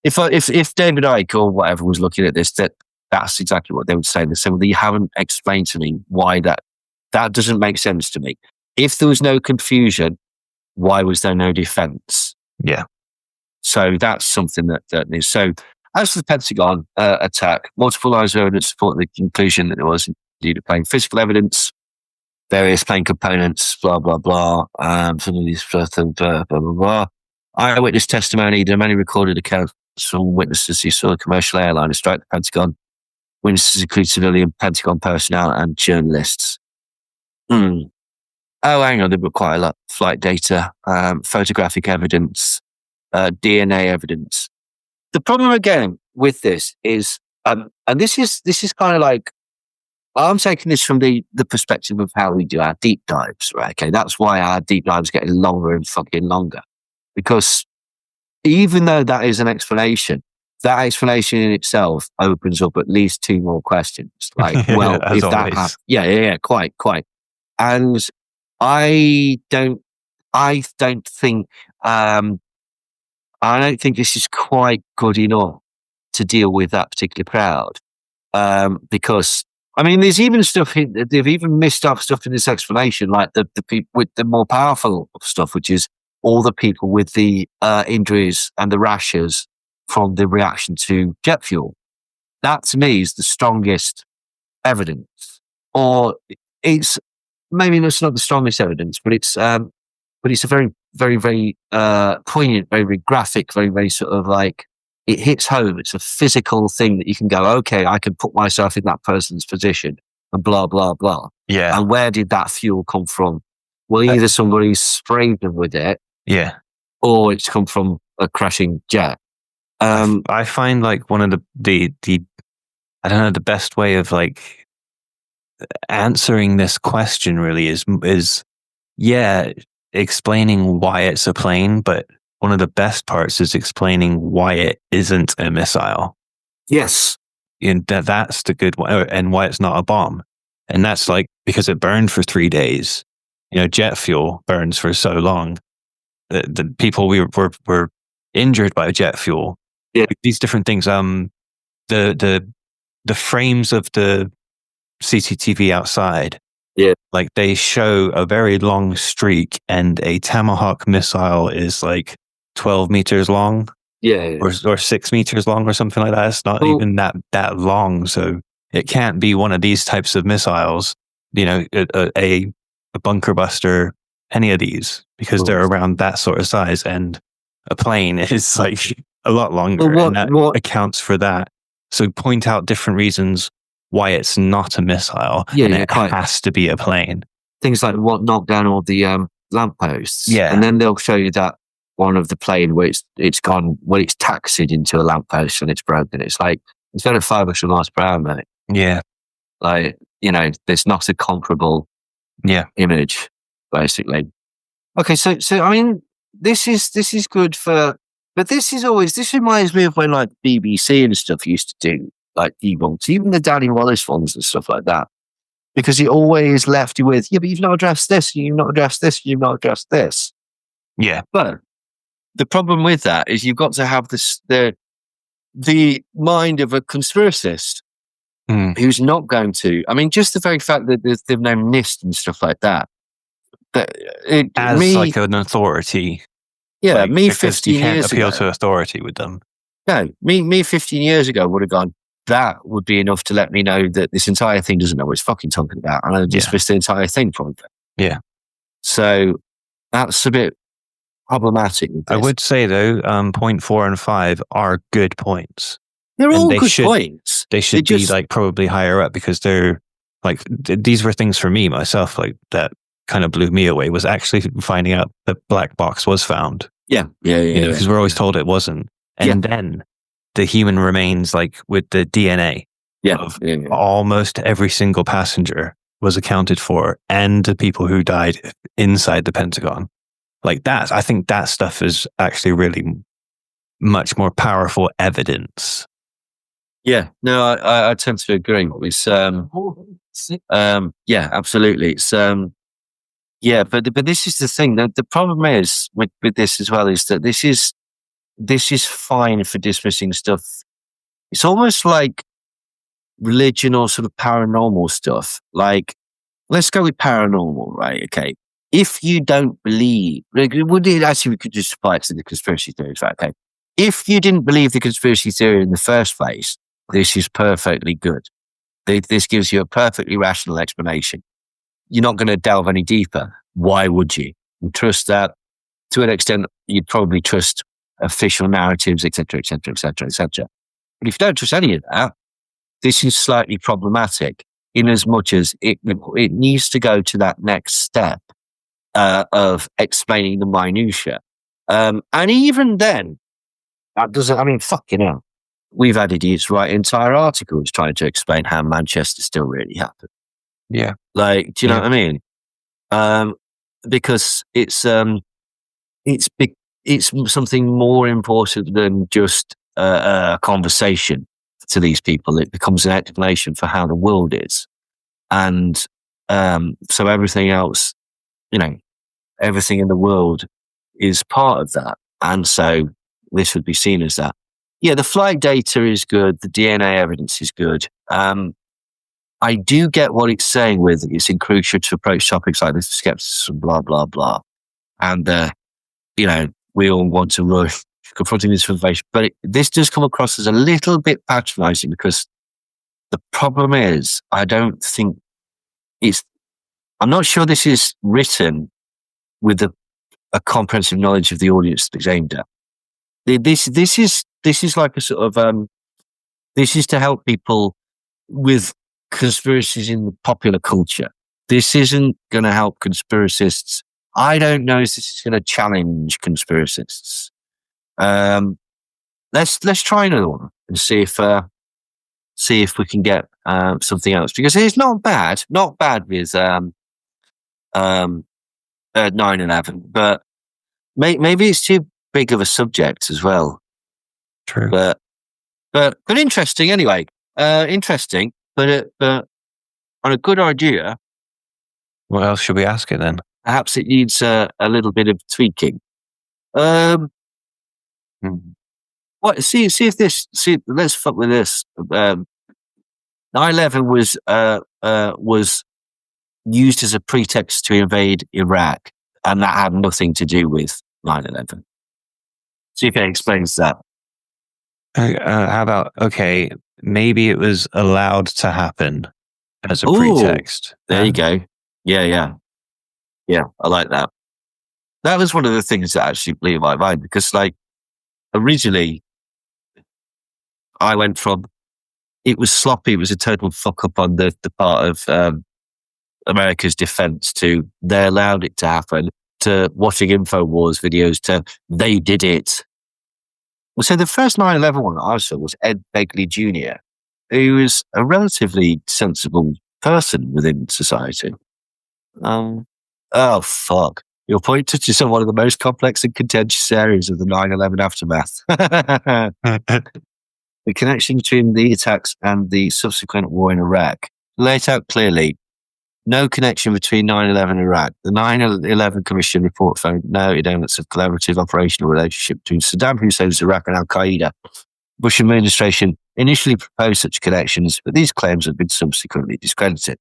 if David Icke or whatever was looking at this, that's exactly what they would say. They say, well, you haven't explained to me why that doesn't make sense to me. If there was no confusion, why was there no defense? Yeah. So that's something that is. So as for the Pentagon attack, multiple lines of evidence support the conclusion that there was indeed a plane. Physical evidence, various plane components, blah, blah, blah. Some of these blah, blah, blah, blah. Eyewitness testimony, there are many recorded accounts from witnesses who saw a commercial airliner strike the Pentagon. Witnesses include civilian Pentagon personnel and journalists. Oh, hang on, they've got quite a lot. Flight data, photographic evidence, DNA evidence. The problem again with this is, and this is kind of like, I'm taking this from the perspective of how we do our deep dives, right? Okay, that's why our deep dives are getting longer and fucking longer, because even though that is an explanation, that explanation in itself opens up at least two more questions. Like, well, if that happens, quite. And I don't think this is quite good enough to deal with that particular crowd, because I mean, there's even stuff they've even missed off stuff in this explanation, like the people with the more powerful stuff, which is all the people with the injuries and the rashes from the reaction to jet fuel. That to me is the strongest evidence, or it's maybe that's not the strongest evidence, but it's a very, very, very poignant, very, very graphic, very, very sort of like, it hits home. It's a physical thing that you can go, okay, I can put myself in that person's position and blah, blah, blah. Yeah. And where did that fuel come from? Well, either somebody sprayed them with it, or it's come from a crashing jet. I find like one of the I don't know, the best way of like answering this question really is explaining why it's a plane, but one of the best parts is explaining why it isn't a missile. Yes. And that's the good one, and why it's not a bomb. And that's like, because it burned for 3 days. Jet fuel burns for so long. The people were injured by jet fuel. Yeah. These different things. The frames of the CCTV outside. Yeah. Like they show a very long streak, and a Tomahawk missile is like 12 meters long. Yeah. Or 6 meters long or something like that. It's not even that long. So it can't be one of these types of missiles. A bunker buster any of these because they're around that sort of size, and a plane is like a lot longer, and that accounts for that. So point out different reasons why it's not a missile, and it has to be a plane. Things like what knocked down all the lampposts. Yeah. And then they'll show you that one of the plane where it's gone, where it's taxied into a lamppost and it's broken. It's like, it's got a 500 miles per hour, mate. Yeah. Like, there's not a comparable image, basically. Okay, so I mean, this is good for, but this reminds me of when like BBC and stuff used to do like debunks, even the Danny Wallace ones and stuff like that. Because it always left you with, but you've not addressed this, you've not addressed this, you've not addressed this. Yeah. But the problem with that is you've got to have the mind of a conspiracist who's not going to. I mean, just the very fact that they've named NIST and stuff like that. Like an authority. Yeah, like, me 15 years ago. You can't appeal to authority with them. No, me 15 years ago would have gone, that would be enough to let me know that this entire thing doesn't know what it's fucking talking about. And I dismissed the entire thing from it. Yeah. So that's a bit problematic. I would say, though, point 4 and 5 are good points. They're all good points. They should be like probably higher up because they're like, these were things for me, myself, like that kind of blew me away was actually finding out that black box was found. Yeah. Because we're always told it wasn't. And then the human remains, like with the DNA of almost every single passenger was accounted for, and the people who died inside the Pentagon. Like that, I think that stuff is actually really much more powerful evidence. Yeah, no, I tend to agree. It's absolutely. It's but this is the thing. The problem is with this as well is that this is fine for dismissing stuff. It's almost like religion or sort of paranormal stuff. Like, let's go with paranormal, right? Okay. If you don't believe, we could just apply it to the conspiracy theories, right? Okay. If you didn't believe the conspiracy theory in the first place, this is perfectly good. This gives you a perfectly rational explanation. You're not going to delve any deeper. Why would you? You trust that to an extent. You'd probably trust official narratives, etc., etc., etc., etc. But if you don't trust any of that, this is slightly problematic in as much as it needs to go to that next step of explaining the minutiae. And even then, that doesn't, I mean, fucking hell. We've had idiots write entire articles trying to explain how Manchester still really happened. Yeah. Like, do you know what I mean? Because it's something more important than just a conversation to these people. It becomes an explanation for how the world is. And so everything else, everything in the world is part of that. And so this would be seen as that. Yeah, the flight data is good. The DNA evidence is good. I do get what it's saying with it's crucial to approach topics like this with skepticism, blah, blah, blah. And, we all want to rush confronting this information. But this does come across as a little bit patronizing because the problem is, I'm not sure this is written with a comprehensive knowledge of the audience that it's aimed at. This is like a sort of, this is to help people with conspiracies in the popular culture. This isn't going to help conspiracists. I don't know if this is going to challenge conspiracists. Let's try another one and see if we can get something else, because it's not bad with 9/11, but maybe it's too big of a subject as well. True, but interesting anyway. Interesting, but on a good idea. What else should we ask it then? Perhaps it needs a little bit of tweaking. What? See if this. Let's fuck with this. 9/11 was used as a pretext to invade Iraq, and that had nothing to do with 9/11. See if it explains that. How about, okay, maybe it was allowed to happen as a pretext. There you go. Yeah, I like that. That was one of the things that actually blew my mind because, like, originally I went from it was sloppy, it was a total fuck up on the part of America's defense to they allowed it to happen to watching InfoWars videos to they did it. So the first 9/11 one I saw was Ed Begley Jr., who was a relatively sensible person within society. Oh, fuck. Your point touches on one of the most complex and contentious areas of the 9/11 aftermath. The connection between the attacks and the subsequent war in Iraq. Laid out clearly, no connection between 9/11 and Iraq. The 9/11 Commission report found no evidence of collaborative operational relationship between Saddam Hussein's Iraq and Al-Qaeda. Bush administration initially proposed such connections, but these claims have been subsequently discredited.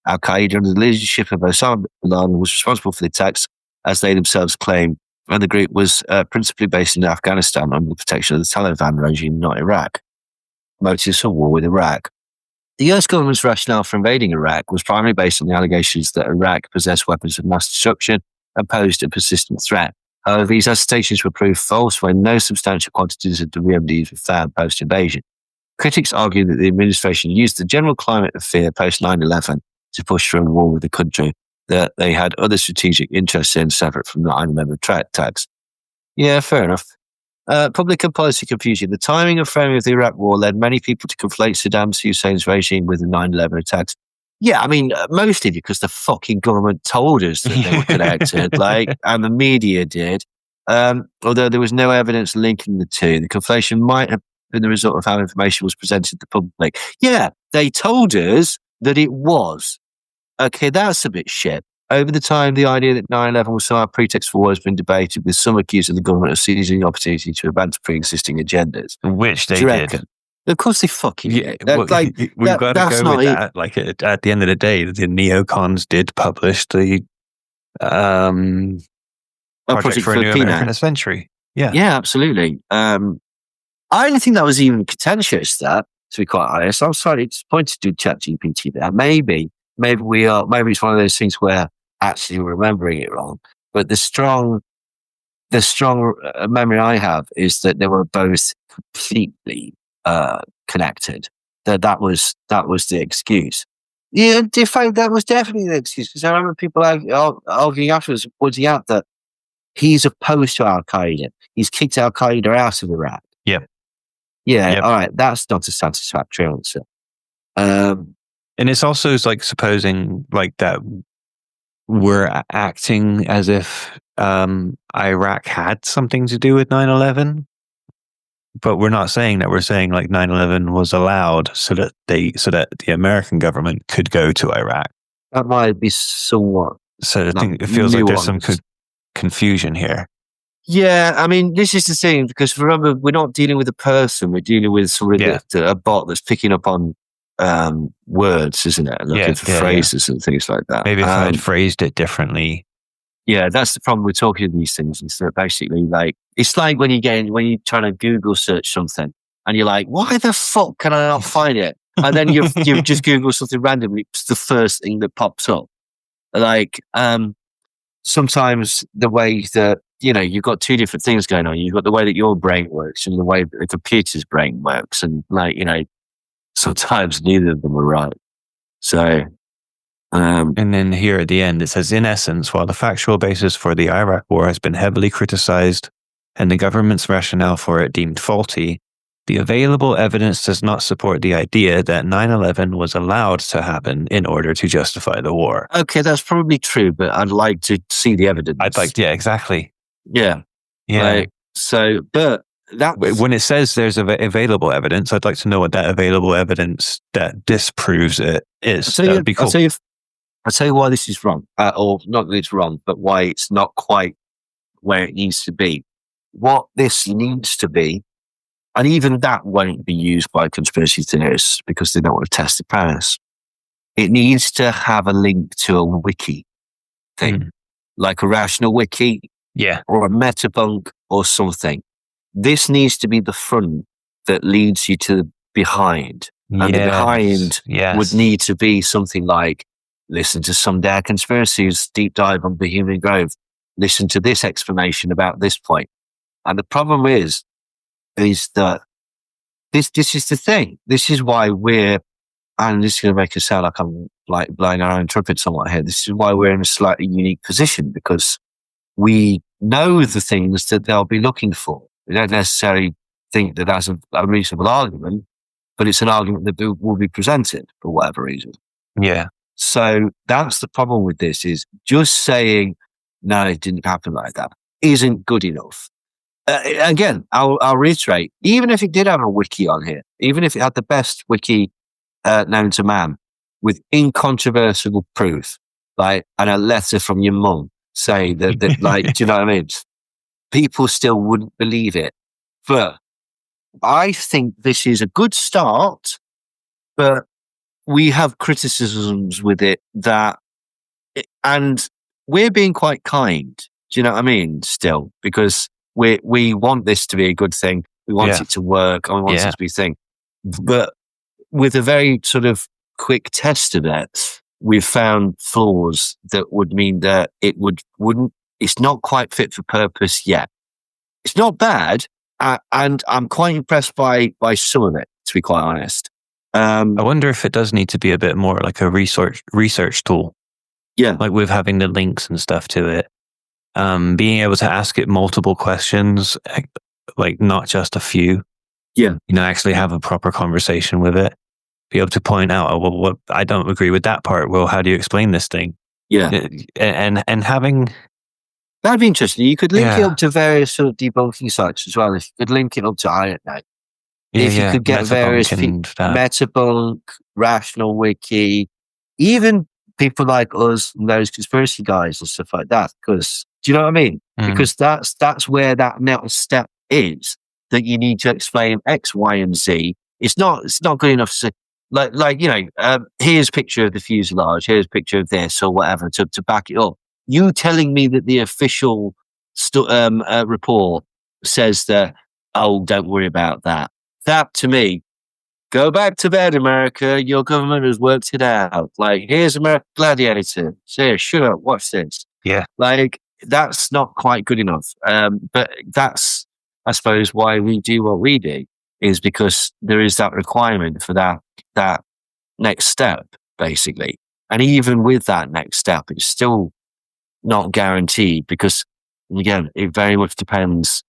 Al-Qaeda, under the leadership of Osama bin Laden, was responsible for the attacks, as they themselves claim, and the group was principally based in Afghanistan under the protection of the Taliban regime, not Iraq. Motives for war with Iraq. The US government's rationale for invading Iraq was primarily based on the allegations that Iraq possessed weapons of mass destruction and posed a persistent threat. However, these assertions were proved false when no substantial quantities of WMDs were found post-invasion. Critics argue that the administration used the general climate of fear post-9/11 to push for a war with the country that they had other strategic interests in separate from the 9/11 attacks. Yeah, fair enough. Public and policy confusion. The timing and framing of the Iraq war led many people to conflate Saddam Hussein's regime with the 9/11 attacks. Yeah, I mean, mostly because the fucking government told us that they were connected, and the media did. Although there was no evidence linking the two, the conflation might have been the result of how information was presented to the public. Yeah, they told us that it was. Okay, that's a bit shit. Over the time, the idea that 9/11 was somehow a pretext for war has been debated, with some accusing the government of seizing the opportunity to advance pre-existing agendas. Which they did. Of course they fucking did. We've got to go with that. Like, at the end of the day, the neocons did publish the Project for a New American Century. Yeah. Yeah, absolutely. I don't think that was even contentious, that, to be quite honest. I'm slightly disappointed to do ChatGPT there. Maybe it's one of those things where actually we're remembering it wrong. But the strong memory I have is that they were both completely connected. That was the excuse. Yeah, in fact, that was definitely the excuse, because I remember people arguing afterwards, pointing out that he's opposed to Al Qaeda. He's kicked Al Qaeda out of Iraq. Yep. Yeah. Yep. All right. That's not a satisfactory answer. And it's also like supposing like that we're acting as if Iraq had something to do with 9/11, but we're not saying that. We're saying like 9/11 was allowed so that the American government could go to Iraq. That might be somewhat. So I think it feels like there's some confusion here. Yeah, I mean, this is the thing, because remember, we're not dealing with a person; we're dealing with somebody a bot that's picking up on words, isn't it? Looking for phrases and things like that. Maybe if I had phrased it differently. Yeah, that's the problem with talking to these things. Is that basically like it's like when you're trying to Google search something and you're like, why the fuck can I not find it? And then you just Google something randomly, it's the first thing that pops up. Like sometimes the way that you've got two different things going on. You've got the way that your brain works and the way that the computer's brain works, and sometimes neither of them are right. So, and then here at the end, it says, in essence, while the factual basis for the Iraq war has been heavily criticized and the government's rationale for it deemed faulty, the available evidence does not support the idea that 9/11 was allowed to happen in order to justify the war. Okay, that's probably true, but I'd like to see the evidence. Exactly. Yeah. Yeah. But that when it says there's available evidence, I'd like to know what that available evidence that disproves it is. That'd be cool. I'll tell you why this is wrong, or not that it's wrong, but why it's not quite where it needs to be. What this needs to be, and even that won't be used by conspiracy theorists because they don't want to test the premise. It needs to have a link to a wiki thing, like a rational wiki, or a metabunk or something. This needs to be the front that leads you to the behind. And the behind would need to be something like, listen to some Dare Conspiracies deep dive on Bohemian Grove. listen to this explanation about this point. And the problem is that this is the thing. This is why and this is going to make us sound like I'm like blowing our own trumpet somewhat here. This is why we're in a slightly unique position, because we know the things that they'll be looking for. We don't necessarily think that that's a reasonable argument, but it's an argument that will be presented for whatever reason. Yeah. So that's the problem with this, is just saying, no, it didn't happen like that isn't good enough. Again, I'll reiterate, even if it did have a wiki on here, even if it had the best wiki known to man with incontrovertible proof, like, and a letter from your mum saying that like, do you know what I mean? People still wouldn't believe it. But I think this is a good start, but we have criticisms with it and we're being quite kind. Do you know what I mean? Still, because we want this to be a good thing. We want it to work, and we want it to be a thing. But with a very sort of quick test of it, we've found flaws that would mean that it wouldn't. It's not quite fit for purpose yet. It's not bad, and I'm quite impressed by some of it, to be quite honest. I wonder if it does need to be a bit more like a research tool. Yeah, like with having the links and stuff to it. Being able to ask it multiple questions, like not just a few. Yeah. Actually have a proper conversation with it. Be able to point out, what I don't agree with that part. Well, how do you explain this thing? Yeah. And having... That'd be interesting. You could link it up to various sort of debunking sites as well. If you could link it up to, I don't know. If you could get various Metabunk, Rational Wiki, even people like us and those conspiracy guys and stuff like that. Because, do you know what I mean? Because that's where that next step is, that you need to explain X, Y, and Z. It's not good enough to say, here's a picture of the fuselage, here's a picture of this or whatever to back it up. You telling me that the official report says that, oh, don't worry about that. That, to me, go back to bed, America. Your government has worked it out. Like, here's American Gladiator. Say, shut up, watch this. Yeah. Like, that's not quite good enough. But that's, I suppose, why we do what we do, is because there is that requirement for that next step, basically. And even with that next step, it's still not guaranteed, because, again, it very much depends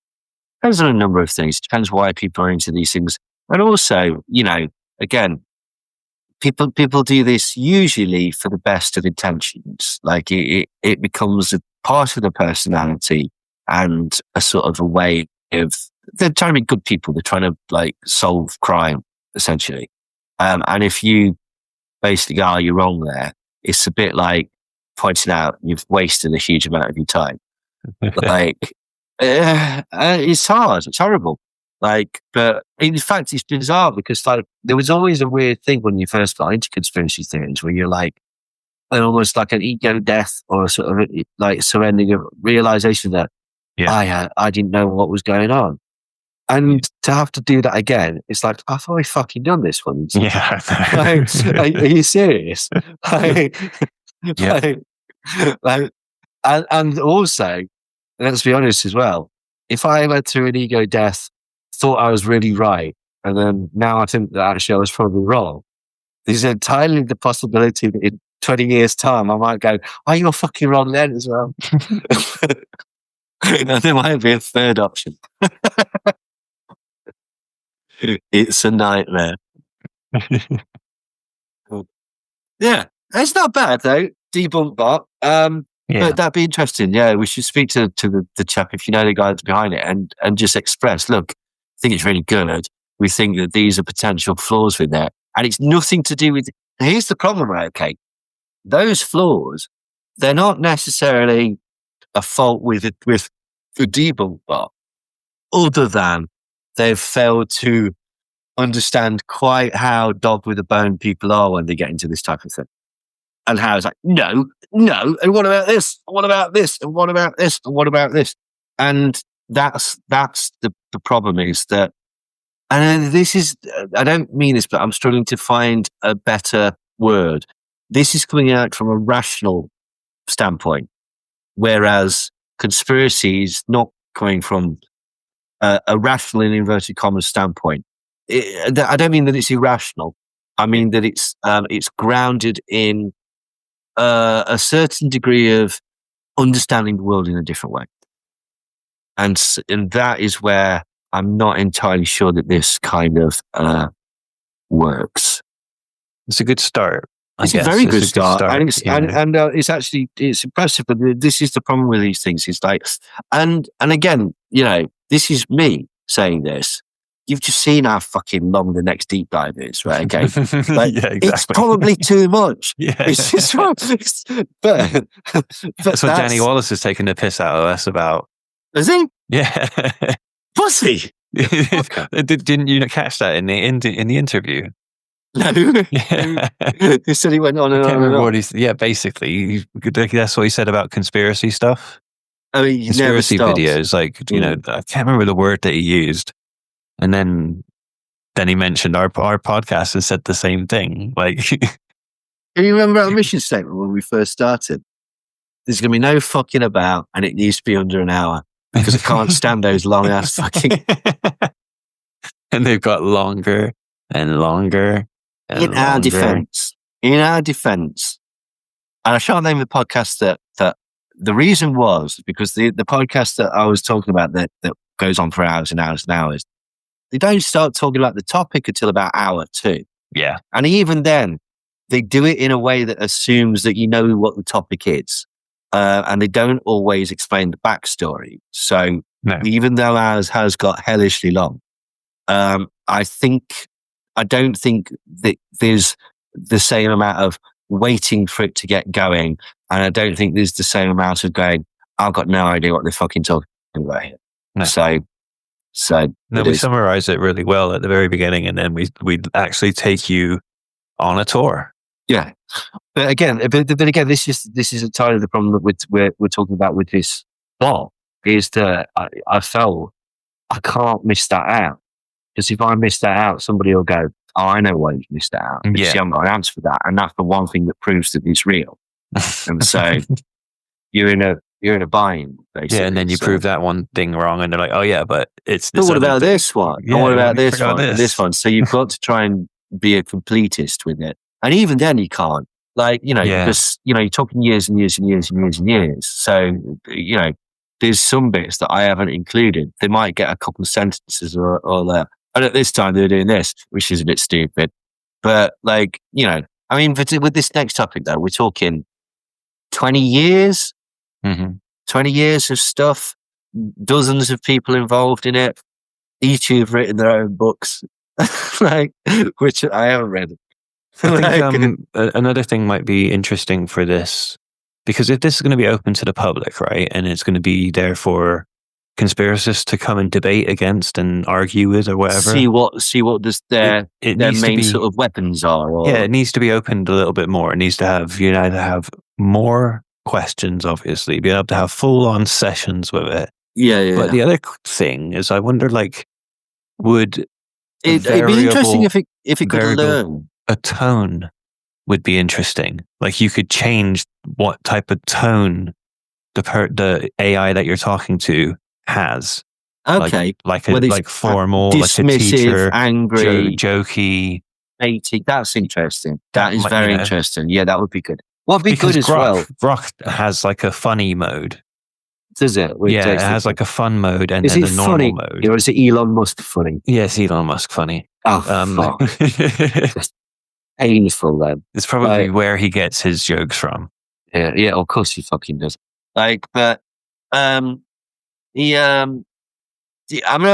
on a number of things. It depends why people are into these things. And also, again, people do this usually for the best of intentions. Like it becomes a part of the personality and a sort of a way of, they're trying to be good people. They're trying to like solve crime, essentially. And if you basically go, you're wrong there, it's a bit like pointing out you've wasted a huge amount of your time. Like, it's hard. It's horrible. Like, but in fact, it's bizarre because like there was always a weird thing when you first got into conspiracy theories where you're like, almost like an ego death or a sort of like surrendering of realization that I didn't know what was going on. And to have to do that again, it's like, I thought we fucking done this one. Yeah. Like, are you serious? And also, let's be honest as well, if I went through an ego death, thought I was really right, and then now I think that actually I was probably wrong, there's entirely the possibility that in 20 years' time I might go, oh, you're fucking wrong then as well. There might be a third option. It's a nightmare. Yeah, it's not bad though. DebunkBot. But that'd be interesting. Yeah, we should speak to the chap, if you know the guy that's behind it, and just express, look, I think it's really good. We think that these are potential flaws with that. And it's nothing to do with, here's the problem, right? Okay. Those flaws, they're not necessarily a fault with the DebunkBot, other than they've failed to understand quite how dog with a bone people are when they get into this type of thing. And how it's like, no, and what about this? And what about this? And what about this? And what about this? And that's the problem, is that, and this is, I don't mean this, but I'm struggling to find a better word. This is coming out from a rational standpoint, whereas conspiracy is not coming from a rational, in inverted commas, standpoint. I don't mean that it's irrational. I mean that it's grounded in a certain degree of understanding the world in a different way, and that is where I'm not entirely sure that this kind of works. It's a good start. It's a very good start, and it's impressive. But this is the problem with these things. It's like, and again, this is me saying this. You've just seen how fucking long the next deep dive is, right? Okay, like, yeah, exactly. It's probably too much. Yeah, it's just but that's what Danny Wallace is taking the piss out of us about. Is he? Yeah, pussy. Didn't you catch that in the interview? No. Yeah. He said he went on and on and on. Yeah, basically, that's what he said about conspiracy stuff. I mean, conspiracy videos, like, I can't remember the word that he used. And then he mentioned our podcast and said the same thing. Like, can you remember our mission statement when we first started? There's going to be no fucking about, and it needs to be under an hour because I can't stand those long ass fucking. And they've got longer and longer. In our defense, and I shan't name the podcast that the reason was because the podcast that I was talking about that goes on for hours and hours and hours, they don't start talking about the topic until about hour 2. Yeah. And even then, they do it in a way that assumes that you know what the topic is. And they don't always explain the backstory. So even though ours has got hellishly long, I don't think that there's the same amount of waiting for it to get going. And I don't think there's the same amount of going, I've got no idea what they're fucking talking about here. No. So we summarize it really well at the very beginning, and then we actually take you on a tour. Yeah. But again, this is entirely the problem that we're talking about with this bot, is that I felt I can't miss that out. Because if I miss that out, somebody will go, oh, I know why you missed that out. Because you haven't got an answer for that. And that's the one thing that proves that it's real. And so you're in a bind, basically. Yeah, and then you prove that one thing wrong, and they're like, oh yeah, but it's this. But what about this one? Yeah, what about this one? And this one. So you've got to try and be a completist with it. And even then you can't. Like, because, you're talking years and years and years and years and years. So, there's some bits that I haven't included. They might get a couple of sentences or that. And at this time they're doing this, which is a bit stupid. But like, I mean, with this next topic though, we're talking 20 years, 20 years of stuff, dozens of people involved in it. Each who've written their own books, which I haven't read. I think another thing might be interesting for this, because if this is going to be open to the public, right, and it's going to be there for conspiracists to come and debate against and argue with or whatever, see what their main sort of weapons are. Or... Yeah, it needs to be opened a little bit more. It needs to have to have more questions, obviously, be able to have full on sessions with it. Yeah. But the other thing is, I wonder, like, would it'd be interesting if it could learn. A tone would be interesting. Like, you could change what type of tone the AI that you're talking to has. Okay, like formal, dismissive, like a teacher, angry, jokey. That's interesting. That is very interesting. Yeah, that would be good. What'd be good as well? Grok has like a funny mode. Does it? Yeah, it has like a fun mode and then the normal mode. Or is it Elon Musk funny? Yes, Elon Musk funny. Oh, fuck. Painful then. It's probably where he gets his jokes from. Yeah, of course he fucking does. I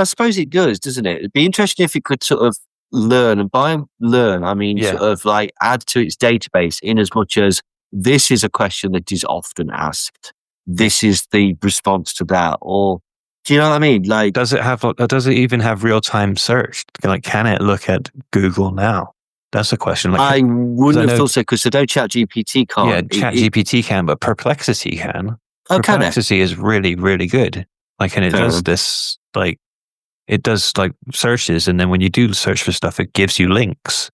suppose it does, doesn't it? It'd be interesting if it could sort of learn, and by learn, I mean sort of like add to its database in as much as this is a question that is often asked. This is the response to that, or do you know what I mean? Like, does it even have real time search? Like, can it look at Google now? That's a question. Like, I wouldn't have thought so, because the ChatGPT can't. Yeah, ChatGPT can, but Perplexity can. Perplexity is really, really good. Like, and it does this, like, it does like searches, and then when you do search for stuff, it gives you links.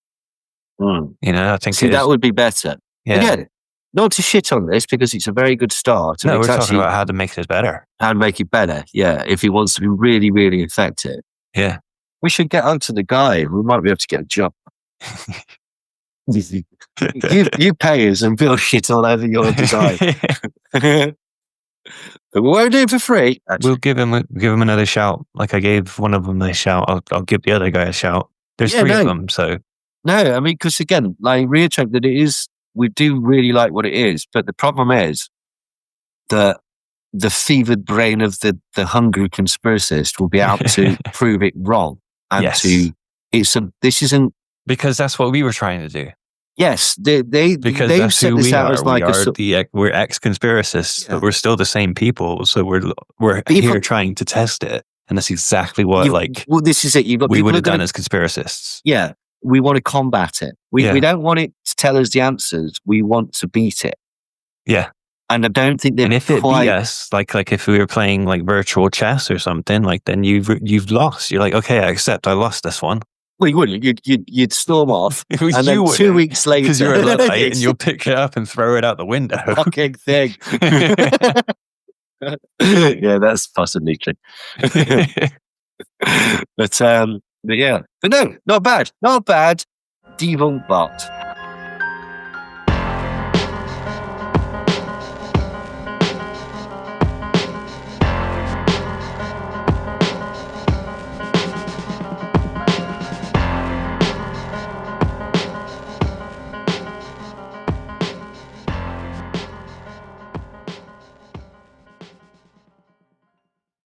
I think that would be better. Yeah. Again, not to shit on this because it's a very good start. No, and we're it's talking actually about how to make this better. how to make it better. Yeah, if he wants to be really, really effective. Yeah. We should get onto the guy. We might be able to get a job. you pay us and we'll shit all over your design. But we won't do it for free. Actually. We'll give him another shout. Like I gave one of them a shout. I'll give the other guy a shout. There's three of them, so. No, I mean, because again, like reiterate that we do really like what it is, but the problem is that the fevered brain of the hungry conspiracist will be out to prove it wrong. And this isn't. Because that's what we were trying to do. Yes, because they've set this out as like we're ex-conspiracists, but we're still the same people. So we're here trying to test it, and that's exactly what well, this is it. You've got we would have done as conspiracists. Yeah, we want to combat it. We don't want it to tell us the answers. We want to beat it. Yeah, and I don't think that. And if it be us, like if we were playing like virtual chess or something, like then you've lost. You're like, okay, I accept. I lost this one. Well, you wouldn't. You'd storm off, and then 2 weeks later, because you're a Luddite, and you'll pick it up and throw it out the window. Fucking thing. Yeah, that's possibly true. But yeah, but no, not bad. DebunkBot.